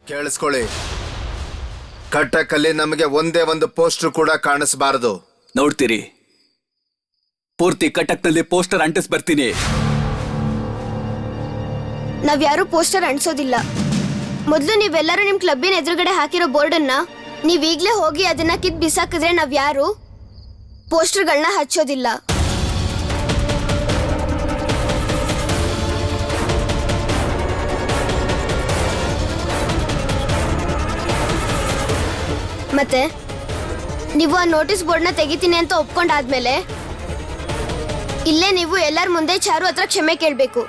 ಕೇಳಿಸ್ಕೊಳ್ಳಿ, ಕಟ್ಟಕಲ್ಲಿ ನಮಗೆ ಒಂದೇ ಒಂದು ಪೋಸ್ಟರ್ ಕೂಡ ಕಾಣಿಸಬಾರದು. ನೋಡ್ತೀರಿ, ಪೂರ್ತಿ ಕಟಕ್ನಲ್ಲಿ ಪೋಸ್ಟರ್ ಅಂಟಿಸ್ ಬರ್ತೀನಿ. ನಾವ್ಯಾರು ಪೋಸ್ಟರ್ ಅಂಟಿಸೋದಿಲ್ಲ. ಮೊದಲು ನೀವೆಲ್ಲರೂ ನಿಮ್ ಕ್ಲಬ್ಬಿನ ಎದುರುಗಡೆ ಹಾಕಿರೋ ಬೋರ್ಡನ್ನ ನೀವೀಗ್ಲೇ ಹೋಗಿ ಅದನ್ನ ಕಿತ್ ಬಿಸಾಕಿದ್ರೆ ನಾವ್ಯಾರು ಪೋಸ್ಟರ್ಗಳನ್ನ ಹಚ್ಚೋದಿಲ್ಲ. ಮತ್ತೆ ನೀವು ಆ ನೋಟಿಸ್ ಬೋರ್ಡ್ನ ತೆಗಿತೀನಿ ಅಂತ ಒಪ್ಕೊಂಡಾದ್ಮೇಲೆ ಇಲ್ಲೇ ನೀವು ಎಲ್ಲರ ಮುಂದೆ ಚಾರು ಹತ್ರ ಕ್ಷಮೆ ಕೇಳಬೇಕು.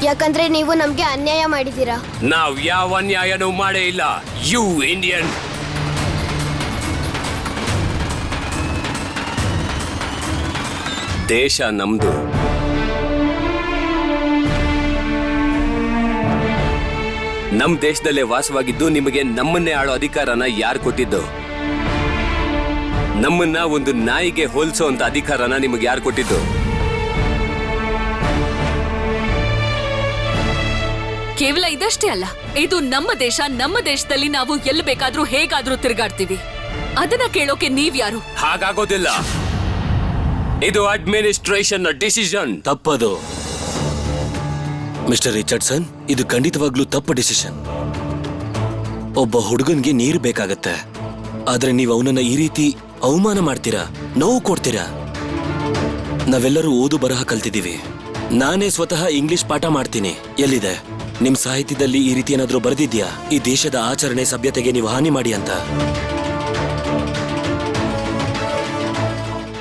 ಯಾಕಂದ್ರೆ ನೀವು ನಮ್ಗೆ ಅನ್ಯಾಯ ಮಾಡಿದೀರಾ. ನಾವ್ ಯಾವ ಅನ್ಯಾಯನೂ ಮಾಡೇ ಇಲ್ಲ. You Indian. ದೇಶ ನಮ್ದು. ನಮ್ ದೇಶದಲ್ಲೇ ವಾಸವಾಗಿದ್ದು ನಿಮಗೆ ನಮ್ಮನ್ನೇ ಆಳೋ ಅಧಿಕಾರನ ಯಾರು ಕೊಟ್ಟಿದ್ದು? ನಮ್ಮನ್ನ ಒಂದು ನಾಯಿಗೆ ಹೋಲಿಸೋ ಅಂತ ಅಧಿಕಾರನ ನಿಮಗೆ ಯಾರು ಕೊಟ್ಟಿದ್ದು? ಕೇವಲ ಇದಷ್ಟೇ ಅಲ್ಲ, ಇದು ನಮ್ಮ ದೇಶ. ನಮ್ಮ ದೇಶದಲ್ಲಿ ನಾವು ಎಲ್ಲಿ ಬೇಕಾದ್ರೂ ಹೇಗಾದ್ರೂ ತಿರುಗಾಡ್ತೀವಿ. ಅದನ್ನ ಕೇಳೋಕೆ ನೀವ್ಯಾರು? ಹಾಗಾಗೋದಿಲ್ಲ. ಇದು ಅಡ್ಮಿನಿಸ್ಟ್ರೇಷನ್ ಡಿಸಿಷನ್. ತಪ್ಪದು ಮಿಸ್ಟರ್ ರಿಚರ್ಡ್ಸನ್, ಇದು ಖಂಡಿತವಾಗ್ಲೂ ತಪ್ಪು ಡಿಸಿಷನ್. ಒಬ್ಬ ಹುಡುಗನ್ಗೆ ನೀರು ಬೇಕಾಗತ್ತೆ, ಆದ್ರೆ ನೀವು ಅವನನ್ನ ಈ ರೀತಿ ಅವಮಾನ ಮಾಡ್ತೀರಾ, ನೋವು ಕೊಡ್ತೀರಾ. ನಾವೆಲ್ಲರೂ ಓದು ಬರಹ ಕಲ್ತಿದ್ದೀವಿ. ನಾನೇ ಸ್ವತಃ ಇಂಗ್ಲಿಷ್ ಪಾಠ ಮಾಡ್ತೀನಿ. ಎಲ್ಲಿದೆ ನಿಮ್ ಸಾಹಿತ್ಯದಲ್ಲಿ ಈ ರೀತಿ ಏನಾದ್ರೂ ಬರೆದಿದ್ಯಾ? ಈ ದೇಶದ ಆಚರಣೆ ಸಭ್ಯತೆಗೆ ನೀವು ಹಾನಿ ಮಾಡಿ ಅಂತ.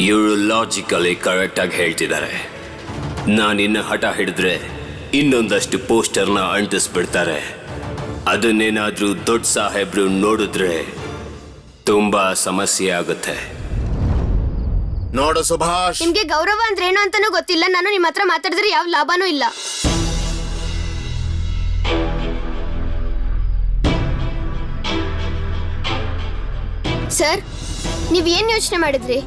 ಇವರು ಲಾಜಿಕಲಿ ಕರೆಕ್ಟ್ ಆಗಿ ಹೇಳ್ತಿದ್ದಾರೆ. ನಾನಿನ್ನ ಹಠ ಹಿಡಿದ್ರೆ ಇನ್ನೊಂದಷ್ಟು ಪೋಸ್ಟರ್ನ ಅಂಟಿಸ್ಬಿಡ್ತಾರೆ. ಅದನ್ನೇನಾದ್ರೂ ದೊಡ್ಡ ಸಾಹೇಬ್ರು ನೋಡಿದ್ರೆ ತುಂಬಾ ಸಮಸ್ಯೆ ಆಗುತ್ತೆ. ನೋಡು ಸುಭಾಷ್, ನಿಮ್ಗೆ ಗೌರವ ಅಂದ್ರೆ ಏನು ಅಂತಾನೂ ಗೊತ್ತಿಲ್ಲ. ನಾನು ನಿಮ್ಮ ಹತ್ರ ಮಾತಾಡಿದ್ರೆ ಯಾವ ಲಾಭನೂ ಇಲ್ಲ. ಸರ್, ನೀವೇನ್ ಯೋಚನೆ ಮಾಡಿದ್ರಿ?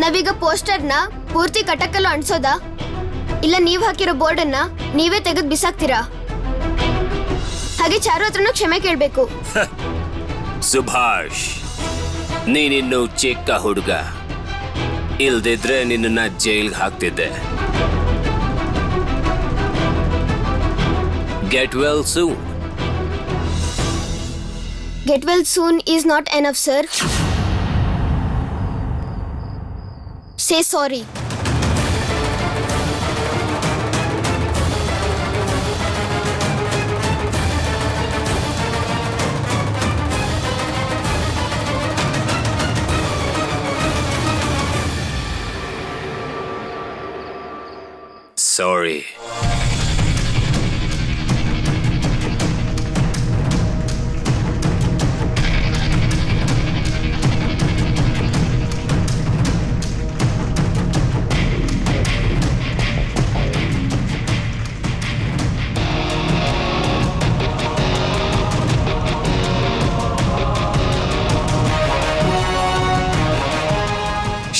ನಾವೀಗ ಪೋಸ್ಟರ್ನ ಪೂರ್ತಿ ಕಟಕಲ್ಲೂ ಅಂಟಿಸೋದಾ, ಇಲ್ಲ ನೀವ್ ಹಾಕಿರೋ ಬೋರ್ಡನ್ನ ನೀವೇ ತೆಗೆದು ಬಿಸಾಕ್ತೀರಾ? ಹಾಗೆ ಚಾರು ಹತ್ರನೂ ಕ್ಷಮೆ ಕೇಳ್ಬೇಕು. ಸುಭಾಷ್, ನೀನಿನ್ನು ಚಿಕ್ಕ ಹುಡುಗ. ಇಲ್ದಿದ್ರೆ ನಿನ್ನ ಜೈಲ್ಗೆ ಹಾಕ್ತಿದ್ದೆ. Get well soon. Get well soon is not enough, sir. Say sorry. Sorry.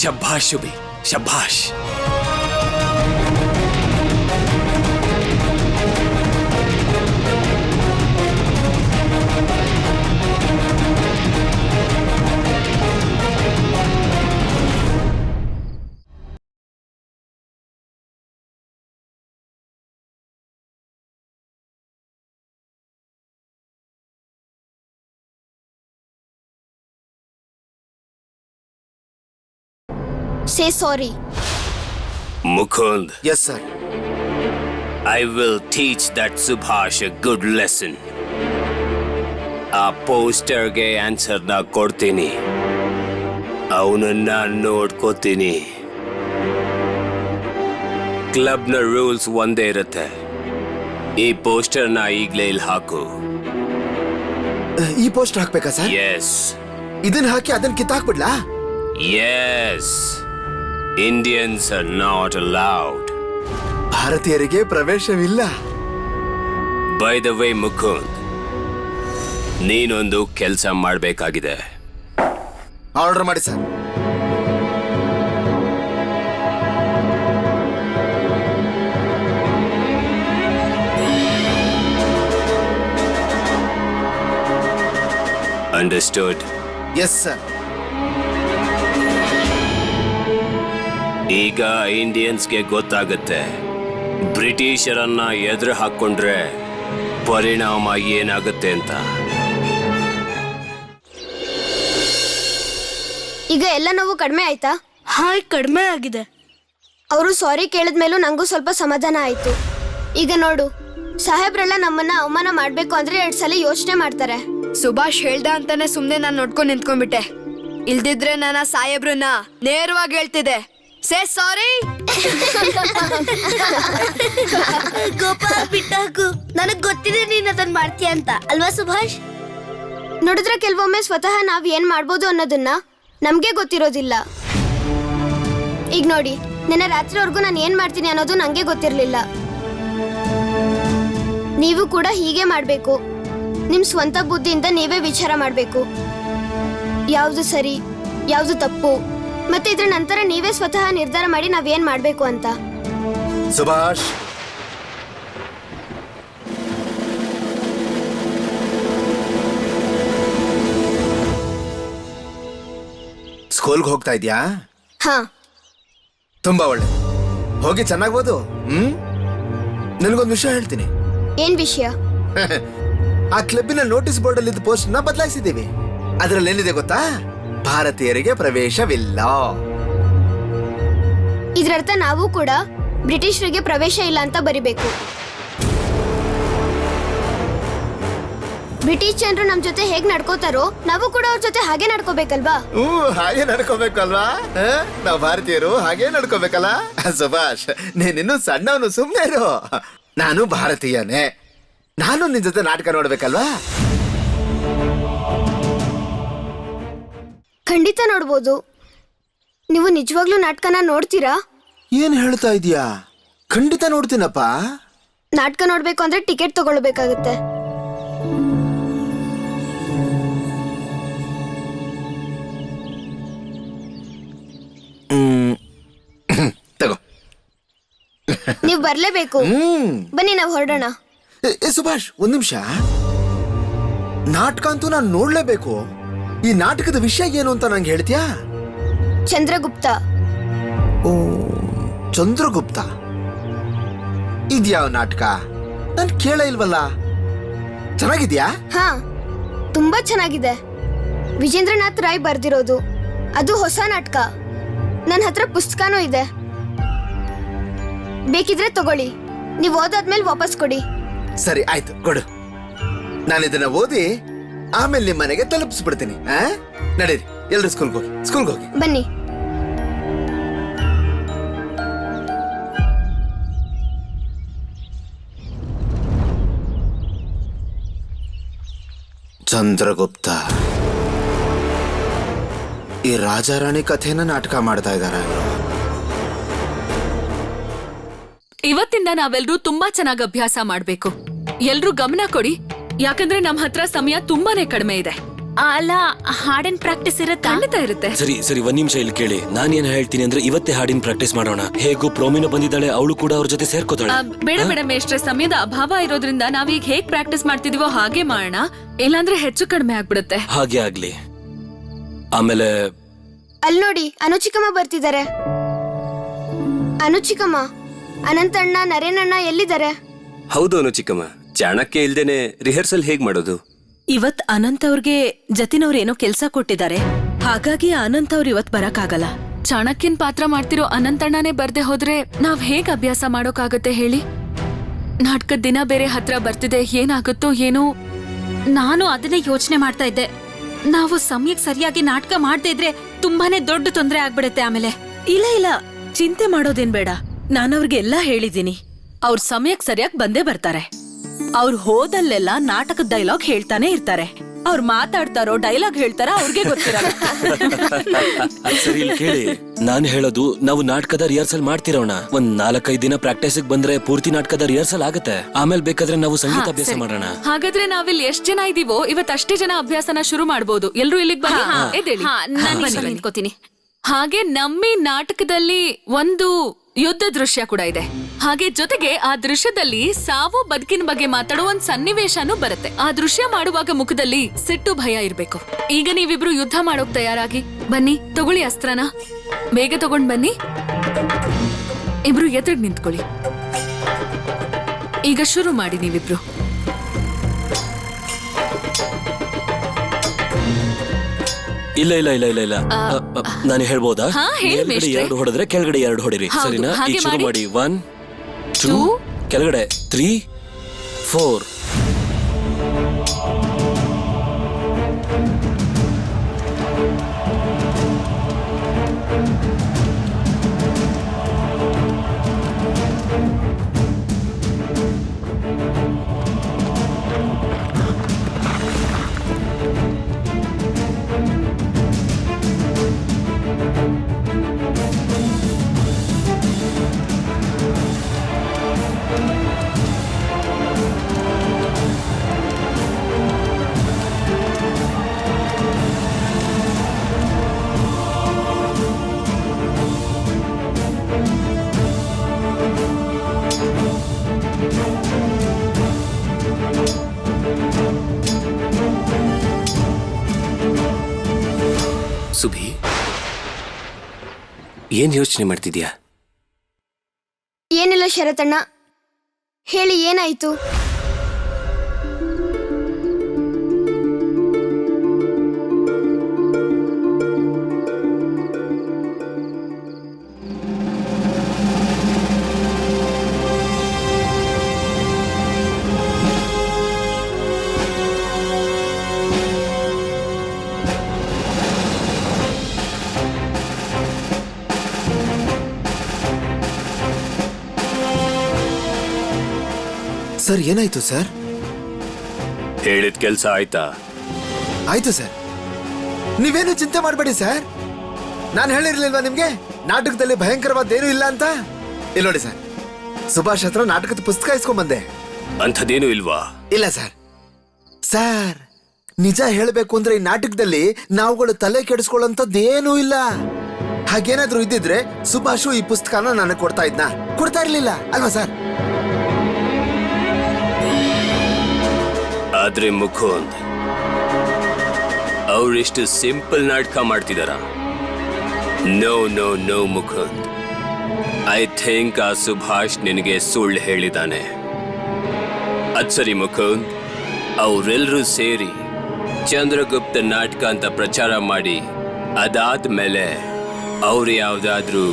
ಶಭಾಷ್ ಶುಭಿ, ಶಭಾಷ್. Say sorry. Mukund. Yes, sir. I will teach that Subhash a good lesson. ಆ ಪೋಸ್ಟರ್ಗೆ ಆನ್ಸರ್ನ ಕೊಡ್ತೀನಿ. ಅವನನ್ನ ನೋಡ್ಕೋತೀನಿ. ಕ್ಲಬ್ನ ರೂಲ್ಸ್ ಒಂದೇ ಇರುತ್ತೆ. ಈ ಪೋಸ್ಟರ್ನ ಈಗ್ಲೇ ಇಲ್ಲಿ ಹಾಕು. ಈ ಪೋಸ್ಟರ್ ಹಾಕ್ಬೇಕಾ ಸರ್? ಎಸ್. ಇದನ್ನ ಹಾಕಿ ಅದನ್ನ ಕಿತ್ತಾಕ್ಬಿಡ್ಲಾ? S. Indians are not allowed. ಭಾರತೀಯರಿಗೆ ಪ್ರವೇಶವಿಲ್ಲ. By the way, ಮುಕುಂದ್, ನೀನೊಂದು ಕೆಲಸ ಮಾಡಬೇಕಾಗಿದೆ. ಆರ್ಡರ್ ಮಾಡಿ ಸರ್. ಅಂಡರ್ಸ್ಟೂಡ್. Yes sir. ಈಗ ಇಂಡಿಯನ್ಸ್ಗೆ ಗೊತ್ತಾಗುತ್ತೆ ಬ್ರಿಟಿಷರನ್ನ ಎದುರು ಹಾಕೊಂಡ್ರೆ ಪರಿಣಾಮ ಏನಾಗುತ್ತೆ ಅಂತ. ಈಗ ಎಲ್ಲ ನೋವು ಕಡಿಮೆ ಆಯ್ತಾ? ಹಾಯ್, ಕಡಿಮೆ ಆಗಿದೆ. ಅವರು ಸಾರಿ ಕೇಳಿದ್ಮೇಲೂ ನಂಗೂ ಸ್ವಲ್ಪ ಸಮಾಧಾನ ಆಯ್ತು. ಈಗ ನೋಡು, ಸಾಹೇಬ್ರೆಲ್ಲ ನಮ್ಮನ್ನ ಅವಮಾನ ಮಾಡ್ಬೇಕು ಅಂದ್ರೆ 2 ಸಲ ಯೋಚನೆ ಮಾಡ್ತಾರೆ. ಸುಭಾಷ್ ಹೇಳ್ದ ಅಂತಾನೆ ಸುಮ್ನೆ ನಾನು ನೋಡ್ಕೊಂಡು ನಿಂತ್ಕೊಂಡ್ಬಿಟ್ಟೆ. ಇಲ್ದಿದ್ರೆ ನನ್ನ ಸಾಹೇಬ್ರನ್ನ ನೇರವಾಗಿ ಹೇಳ್ತಿದ್ದೆ, ಸೇ ಸಾರಿ. ಗೋಪಾಲ್ ಬಿಟ್ಟಾಕು, ನನಗ್ ಗೊತ್ತಿದೆ ನೀನ್ ಅದನ್ನ ಮಾಡ್ತೀಯ ಅಂತ ಅಲ್ವಾ ಸುಭಾಷ್? ನೋಡಿದ್ರೆ ಕೆಲವೊಮ್ಮೆ ಸ್ವತಃ ನಾವ್ ಏನ್ ಮಾಡ್ಬೋದು ಅನ್ನೋದನ್ನ ನಮ್ಗೆ ಗೊತ್ತಿರೋದಿಲ್ಲ. ಈಗ ನೋಡಿ, ನಿನ್ನೆ ರಾತ್ರಿವರೆಗೂ ನಾನು ಏನ್ ಮಾಡ್ತೀನಿ ಅನ್ನೋದು ನಂಗೆ ಗೊತ್ತಿರ್ಲಿಲ್ಲ. ನೀವು ಕೂಡ ಹೀಗೆ ಮಾಡ್ಬೇಕು. ನಿಮ್ ಸ್ವಂತ ಬುದ್ಧಿಯಿಂದ ನೀವೇ ವಿಚಾರ ಮಾಡ್ಬೇಕು, ಯಾವ್ದು ಸರಿ ಯಾವ್ದು ತಪ್ಪು, ಮತ್ತೆ ಇದ್ರ ನಂತರ ನೀವೇ ಸ್ವತಃ ನಿರ್ಧಾರ ಮಾಡಿ ನಾವೇನ್ ಮಾಡ್ಬೇಕು ಅಂತ. ಸುಭಾಷ್, ಸ್ಕೂಲ್ಗೆ ಹೋಗ್ತಾ ಇದ್ಯಾ? ಹಾ. ತುಂಬಾ ಒಳ್ಳೆ. ಹೋಗಿ ಚೆನ್ನಾಗಿ ಓದು. ನಿನಗೊಂದು ವಿಷಯ ಹೇಳ್ತೀನಿ. ಏನ್ ವಿಷಯ? ಆ ಕ್ಲಬ್ಬಿನ ನೋಟಿಸ್ ಬೋರ್ಡ್ ಅಲ್ಲಿ ಪೋಸ್ಟ್ ನ ಬದಲಾಯಿಸಿದ್ದೀವಿ. ಅದರಲ್ಲಿ ಏನಿದೆ ಗೊತ್ತಾ? ಭಾರತೀಯರಿಗೆ ಪ್ರವೇಶವಿಲ್ಲ. ಇದ್ರರ್ಥ ನಾವು ಕೂಡ ಬ್ರಿಟಿಷರಿಗೆ ಪ್ರವೇಶ ಇಲ್ಲ ಅಂತ ಬರಿಬೇಕು. ಬ್ರಿಟಿಷ್ ಜನರು ನಮ್ ಜೊತೆ ಹೇಗ್ ನಡ್ಕೋತಾರೋ ನಾವು ಕೂಡ ಅವ್ರ ಜೊತೆ ಹಾಗೆ ನಡ್ಕೋಬೇಕಲ್ವಾ? ಹಾಗೆ ನಡ್ಕೋಬೇಕಲ್ವಾ? ನಾವು ಭಾರತೀಯರು ಹಾಗೆ ನಡ್ಕೋಬೇಕಲ್ಲ. ಸುಭಾಷ್, ನೀನಿನ್ನು ಸಣ್ಣವನು, ಸುಮ್ಮನೆ ಇರು. ನಾನು ಭಾರತೀಯನೇ, ನಾನು ನಿನ್ ಜೊತೆ ನಾಟಕ ನೋಡ್ಬೇಕಲ್ವಾ? ಖಂಡಿತ ನೋಡ್ಬೋದು. ನೀವು ನಿಜವಾಗ್ಲೂ ನಾಟಕನ ನೋಡ್ತೀರಾ? ಏನ್ ಹೇಳ್ತಾ ಇದೀಯಾ? ಖಂಡಿತ ನೋಡ್ತೀನಪ್ಪ. ನಾಟಕ ನೋಡ್ಬೇಕು ಅಂದ್ರೆ ಟಿಕೆಟ್ ತಗೊಳ್ಬೇಕಾಗತ್ತೆ. ತಗೋ. ನೀವು ಬರ್ಲೇಬೇಕು. ಬನ್ನಿ, ನಾವು ಹೊರಡೋಣ. ಸುಭಾಷ್, ಒಂದ್ ನಿಮಿಷ. ನಾಟಕ ಅಂತೂ ನಾನು ನೋಡ್ಲೇಬೇಕು. ಈ ನಾಟಕದ ವಿಷಯ ಏನು ಅಂತ ನಂಗೆ ಹೇಳ್ತೀಯಾ? ಚಂದ್ರಗುಪ್ತ. ಓ, ಚಂದ್ರಗುಪ್ತ. ಇದ್ಯಾವ ನಾಟಕ? ನಾನು ಕೇಳ ಇಲ್ವಲ್ಲ. ಚೆನ್ನಾಗಿದ್ಯಾ? ಹಾ, ತುಂಬಾ ಚೆನ್ನಾಗಿದೆ. ವಿಜೇಂದ್ರನಾಥ್ ರಾಯ್ ಬರ್ದಿರೋದು. ಅದು ಹೊಸ ನಾಟಕ. ನನ್ನ ಹತ್ರ ಪುಸ್ತಕನೂ ಇದೆ, ಬೇಕಿದ್ರೆ ತಗೊಳ್ಳಿ. ನೀವು ಓದಾದ್ಮೇಲೆ ವಾಪಸ್ ಕೊಡಿ. ಸರಿ, ಆಯ್ತು, ಕೊಡು. ನಾನು ಇದನ್ನ ಓದಿ ಆಮೇಲೆ ನಿಮ್ಮ ಮನೆಗೆ ತಲುಪಿಸ್ಬಿಡ್ತೀನಿ. ನಡೀರಿ, ಎಲ್ರು ಸ್ಕೂಲ್ಗೆ ಹೋಗಿ. ಬನ್ನಿ. ಚಂದ್ರಗುಪ್ತ. ಈ ರಾಜಾರಾಣಿ ಕಥೆನ ನಾಟಕ ಮಾಡ್ತಾ ಇದಾರೆ. ಇವತ್ತಿಂದ ನಾವೆಲ್ಲರೂ ತುಂಬಾ ಚೆನ್ನಾಗಿ ಅಭ್ಯಾಸ ಮಾಡ್ಬೇಕು. ಎಲ್ರೂ ಗಮನ ಕೊಡಿ, ಯಾಕಂದ್ರೆ ನಮ್ ಹತ್ರ ಸಮಯ ತುಂಬಾನೇ ಕಡಿಮೆ ಇದೆ. ಅಲ್ಲ, ಹಾಡಿನ ಪ್ರಾಕ್ಟೀಸ್ ಇರುತ್ತೆ. ಖಂಡಿತ ಇರುತ್ತೆ. ಸರಿ, ಒಂದ್ ನಿಮಿಷ ಇಲ್ಲಿ ಕೇಳಿ. ನಾನೇನ್ ಹೇಳ್ತೀನಿ ಅಂದ್ರೆ ಇವತ್ತೇ ಹಾಡಿನ ಪ್ರಾಕ್ಟೀಸ್ ಮಾಡೋಣ. ಹೇಗೂ ಪ್ರೋಮಿನೋ ಬಂದಿದ್ದಾಳೆ, ಅವಳು ಕೂಡ ಅವ್ರ ಜೊತೆ ಸೇರ್ಕೋತಾಳೆ. ಬೇಡ ಮೇಷ್ಟ್ರೆ, ಸಮಯದ ಅಭಾವ ಇರೋದ್ರಿಂದ ನಾವೀಗ ಹೇಗ್ ಪ್ರಾಕ್ಟೀಸ್ ಮಾಡ್ತಿದೀವೋ ಹಾಗೆ ಮಾಡೋಣ. ಇಲ್ಲಾಂದ್ರೆ ಹೆಚ್ಚು ಕಡಿಮೆ ಆಗ್ಬಿಡುತ್ತೆ. ಹಾಗೆ ಆಗ್ಲಿ. ಆಮೇಲೆ ಅಲ್ಲಿ ನೋಡಿ, ಅನುಚಿಕಮ್ಮ ಬರ್ತಿದ್ದಾರೆ. ಅನುಚಿಕಮ್ಮ, ಅನಂತಣ್ಣ, ನರೇನಣ್ಣ ಎಲ್ಲಿದ್ದಾರೆ? ಹೌದು ಅನುಚಿಕಮ್ಮ, ಚಾಣಕ್ಯ ಇಲ್ದೇನೆ ರಿಹರ್ಸಲ್ ಹೇಗ್ ಮಾಡೋದು? ಇವತ್ ಅನಂತ್ ಅವ್ರಿಗೆ ಜತಿನವ್ರು ಏನೋ ಕೆಲ್ಸ ಕೊಟ್ಟಿದ್ದಾರೆ, ಹಾಗಾಗಿ ಅನಂತ್ ಅವ್ರು ಇವತ್ ಬರಕ್ಕಾಗಲ್ಲ. ಚಾಣಕ್ಯನ್ ಪಾತ್ರ ಮಾಡ್ತಿರೋ ಅನಂತಣ್ಣನೇ ಬರ್ದೆ ಹೋದ್ರೆ ನಾವ್ ಹೇಗ್ ಅಭ್ಯಾಸ ಮಾಡೋಕಾಗತ್ತೆ ಹೇಳಿ? ನಾಟಕದ ದಿನ ಬೇರೆ ಹತ್ರ ಬರ್ತಿದೆ, ಏನಾಗುತ್ತೋ ಏನೋ. ನಾನು ಅದನ್ನೇ ಯೋಚನೆ ಮಾಡ್ತಾ ಇದ್ದೆ. ನಾವು ಸಮಯಕ್ಕೆ ಸರಿಯಾಗಿ ನಾಟಕ ಮಾಡದೇ ಇದ್ರೆ ತುಂಬಾನೇ ದೊಡ್ಡ ತೊಂದರೆ ಆಗ್ಬಿಡತ್ತೆ ಆಮೇಲೆ. ಇಲ್ಲ, ಚಿಂತೆ ಮಾಡೋದೇನ್ ಬೇಡ. ನಾನವ್ರಿಗೆ ಎಲ್ಲ ಹೇಳಿದೀನಿ. ಅವ್ರ ಸಮಯಕ್ಕೆ ಸರಿಯಾಗಿ ಬಂದೇ ಬರ್ತಾರೆ. ಅವ್ರು ಹೋದಲ್ಲೆಲ್ಲ ನಾಟಕದ ಡೈಲಾಗ್ ಹೇಳ್ತಾನೆ ಇರ್ತಾರೆ. ಅವ್ರು ಮಾತಾಡ್ತಾರೋ ಡೈಲಾಗ್ ಹೇಳ್ತಾರ ಅವ್ರಿಗೆ ಗೊತ್ತಿರಲ್ಲ. ಸರಿ, ಇಲ್ಲಿ ಕೇಳಿ. ನಾನು ಹೇಳೋದು, ನಾವು ನಾಟಕದ ರಿಹರ್ಸಲ್ ಮಾಡ್ತಿರೋಣ. ಒಂದ್ 4-5 ದಿನ ಪ್ರಾಕ್ಟೀಸ್ ಬಂದ್ರೆ ಪೂರ್ತಿ ನಾಟಕದ ರಿಹರ್ಸಲ್ ಆಗುತ್ತೆ. ಆಮೇಲೆ ಬೇಕಾದ್ರೆ ನಾವು ಸಂಗೀತ ಅಭ್ಯಾಸ ಮಾಡೋಣ. ಹಾಗಾದ್ರೆ ನಾವಿಲ್ಲಿ ಎಷ್ಟ್ ಜನ ಇದೀವೋ ಇವತ್ ಅಷ್ಟೇ ಜನ ಅಭ್ಯಾಸನ ಶುರು ಮಾಡ್ಬೋದು. ಎಲ್ರು ಇಲ್ಲಿಗೆ ಬನ್ನಿ. ನಿಂತ್ಕೋತೀನಿ. ಹಾಗೆ ನಮ್ಮಿ ನಾಟಕದಲ್ಲಿ ಒಂದು ಯುದ್ಧ ದೃಶ್ಯ ಕೂಡ ಇದೆ. ಹಾಗೆ ಜೊತೆಗೆ ಆ ದೃಶ್ಯದಲ್ಲಿ ಸಾವು ಬದುಕಿನ ಬಗ್ಗೆ ಮಾತಾಡೋ ಒಂದ್ ಸನ್ನಿವೇಶನೂ ಬರುತ್ತೆ. ಆ ದೃಶ್ಯ ಮಾಡುವಾಗ ಮುಖದಲ್ಲಿ ಸಿಟ್ಟು ಭಯ ಇರ್ಬೇಕು. ಈಗ ನೀವಿಬ್ರು ಯುದ್ಧ ಮಾಡೋಕ್ ತಯಾರಾಗಿ ಬನ್ನಿ. ತಗೊಳ್ಳಿ ಅಸ್ತ್ರನ, ಬೇಗ ತಗೊಂಡ್ ಬನ್ನಿ. ಇಬ್ರು ಎದುರು ನಿಂತ್ಕೊಳ್ಳಿ. ಈಗ ಶುರು ಮಾಡಿ ನೀವಿಬ್ರು. ಇಲ್ಲ ಇಲ್ಲ ಇಲ್ಲ ಇಲ್ಲ ಇಲ್ಲ ನಾನು ಹೇಳ್ಬೋದಾ? ಹಾ, ಹೇಳಿ ಮೇಲ್ಗಡೆ ಮೇಷ್ಟ್ರೆ. 2 ಹೊಡೆದ್ರೆ ಕೆಳಗಡೆ 2 ಹೊಡಿರಿ. ಹೌದು, ಸರಿನಾ? ಹಾಗೆ ಈಗ ಶುರು ಮಾಡಿ. ಮಾಡಿ. 1 2 ಕೆಳಗಡೆ 3 4. ಸುಭಿ, ಏನ್ ಯೋಚನೆ ಮಾಡ್ತಿದ್ಯಾ? ಏನಿಲ್ಲ ಶರತಣ್ಣ, ಹೇಳಿ ಏನಾಯ್ತು? ಸರ್ ಏನಾಯ್ತು ಸರ್? ಹೇಳಿದ ಕೆಲ್ಸ ಆಯ್ತಾ? ಆಯ್ತು ಸರ್, ನೀವೇನು ಚಿಂತೆ ಮಾಡಬೇಡಿ ಸರ್. ನಾನು ಹೇಳಿರ್ಲಿಲ್ವಾ ನಿಮ್ಗೆ ನಾಟಕದಲ್ಲಿ ಭಯಂಕರವಾದೇನು ಇಲ್ಲ ಅಂತ? ಇಲ್ಲಿ ನೋಡಿ ಸರ್, ಸುಭಾಷ್ ಹತ್ರ ನಾಟಕದ ಪುಸ್ತಕ ಇಸ್ಕೊಂಡ್ ಬಂದೆ. ಅಂಥದ್ದೇನು ಇಲ್ವಾ? ಇಲ್ಲ ಸರ್. ಸರ್ ನಿಜ ಹೇಳ್ಬೇಕು ಅಂದ್ರೆ ಈ ನಾಟಕದಲ್ಲಿ ನಾವುಗಳು ತಲೆ ಕೆಡಿಸ್ಕೊಳ್ಳೋಂಥದ್ದೇನೂ ಇಲ್ಲ. ಹಾಗೇನಾದ್ರೂ ಇದ್ದಿದ್ರೆ ಸುಭಾಷು ಈ ಪುಸ್ತಕನ ನನಗೆ ಕೊಡ್ತಾ ಇರ್ಲಿಲ್ಲ ಅಲ್ವಾ ಸರ್? ಆದ್ರೆ ಮುಕುಂದ್ ಅವ್ರೆಷ್ಟು ಸಿಂಪಲ್ ನಾಟಕ ಮಾಡ್ತಿದಾರ? No no no Mukund, I think ಆ ಸುಭಾಷ್ ನಿನಗೆ ಸುಳ್ಳು ಹೇಳಿದಾನೆ. ಅದ್ ಸರಿ ಮುಕುಂದ್, ಅವರೆಲ್ಲರೂ ಸೇರಿ ಚಂದ್ರಗುಪ್ತ ನಾಟಕ ಅಂತ ಪ್ರಚಾರ ಮಾಡಿ ಅದಾದ್ಮೇಲೆ ಅವ್ರು ಯಾವ್ದಾದ್ರೂ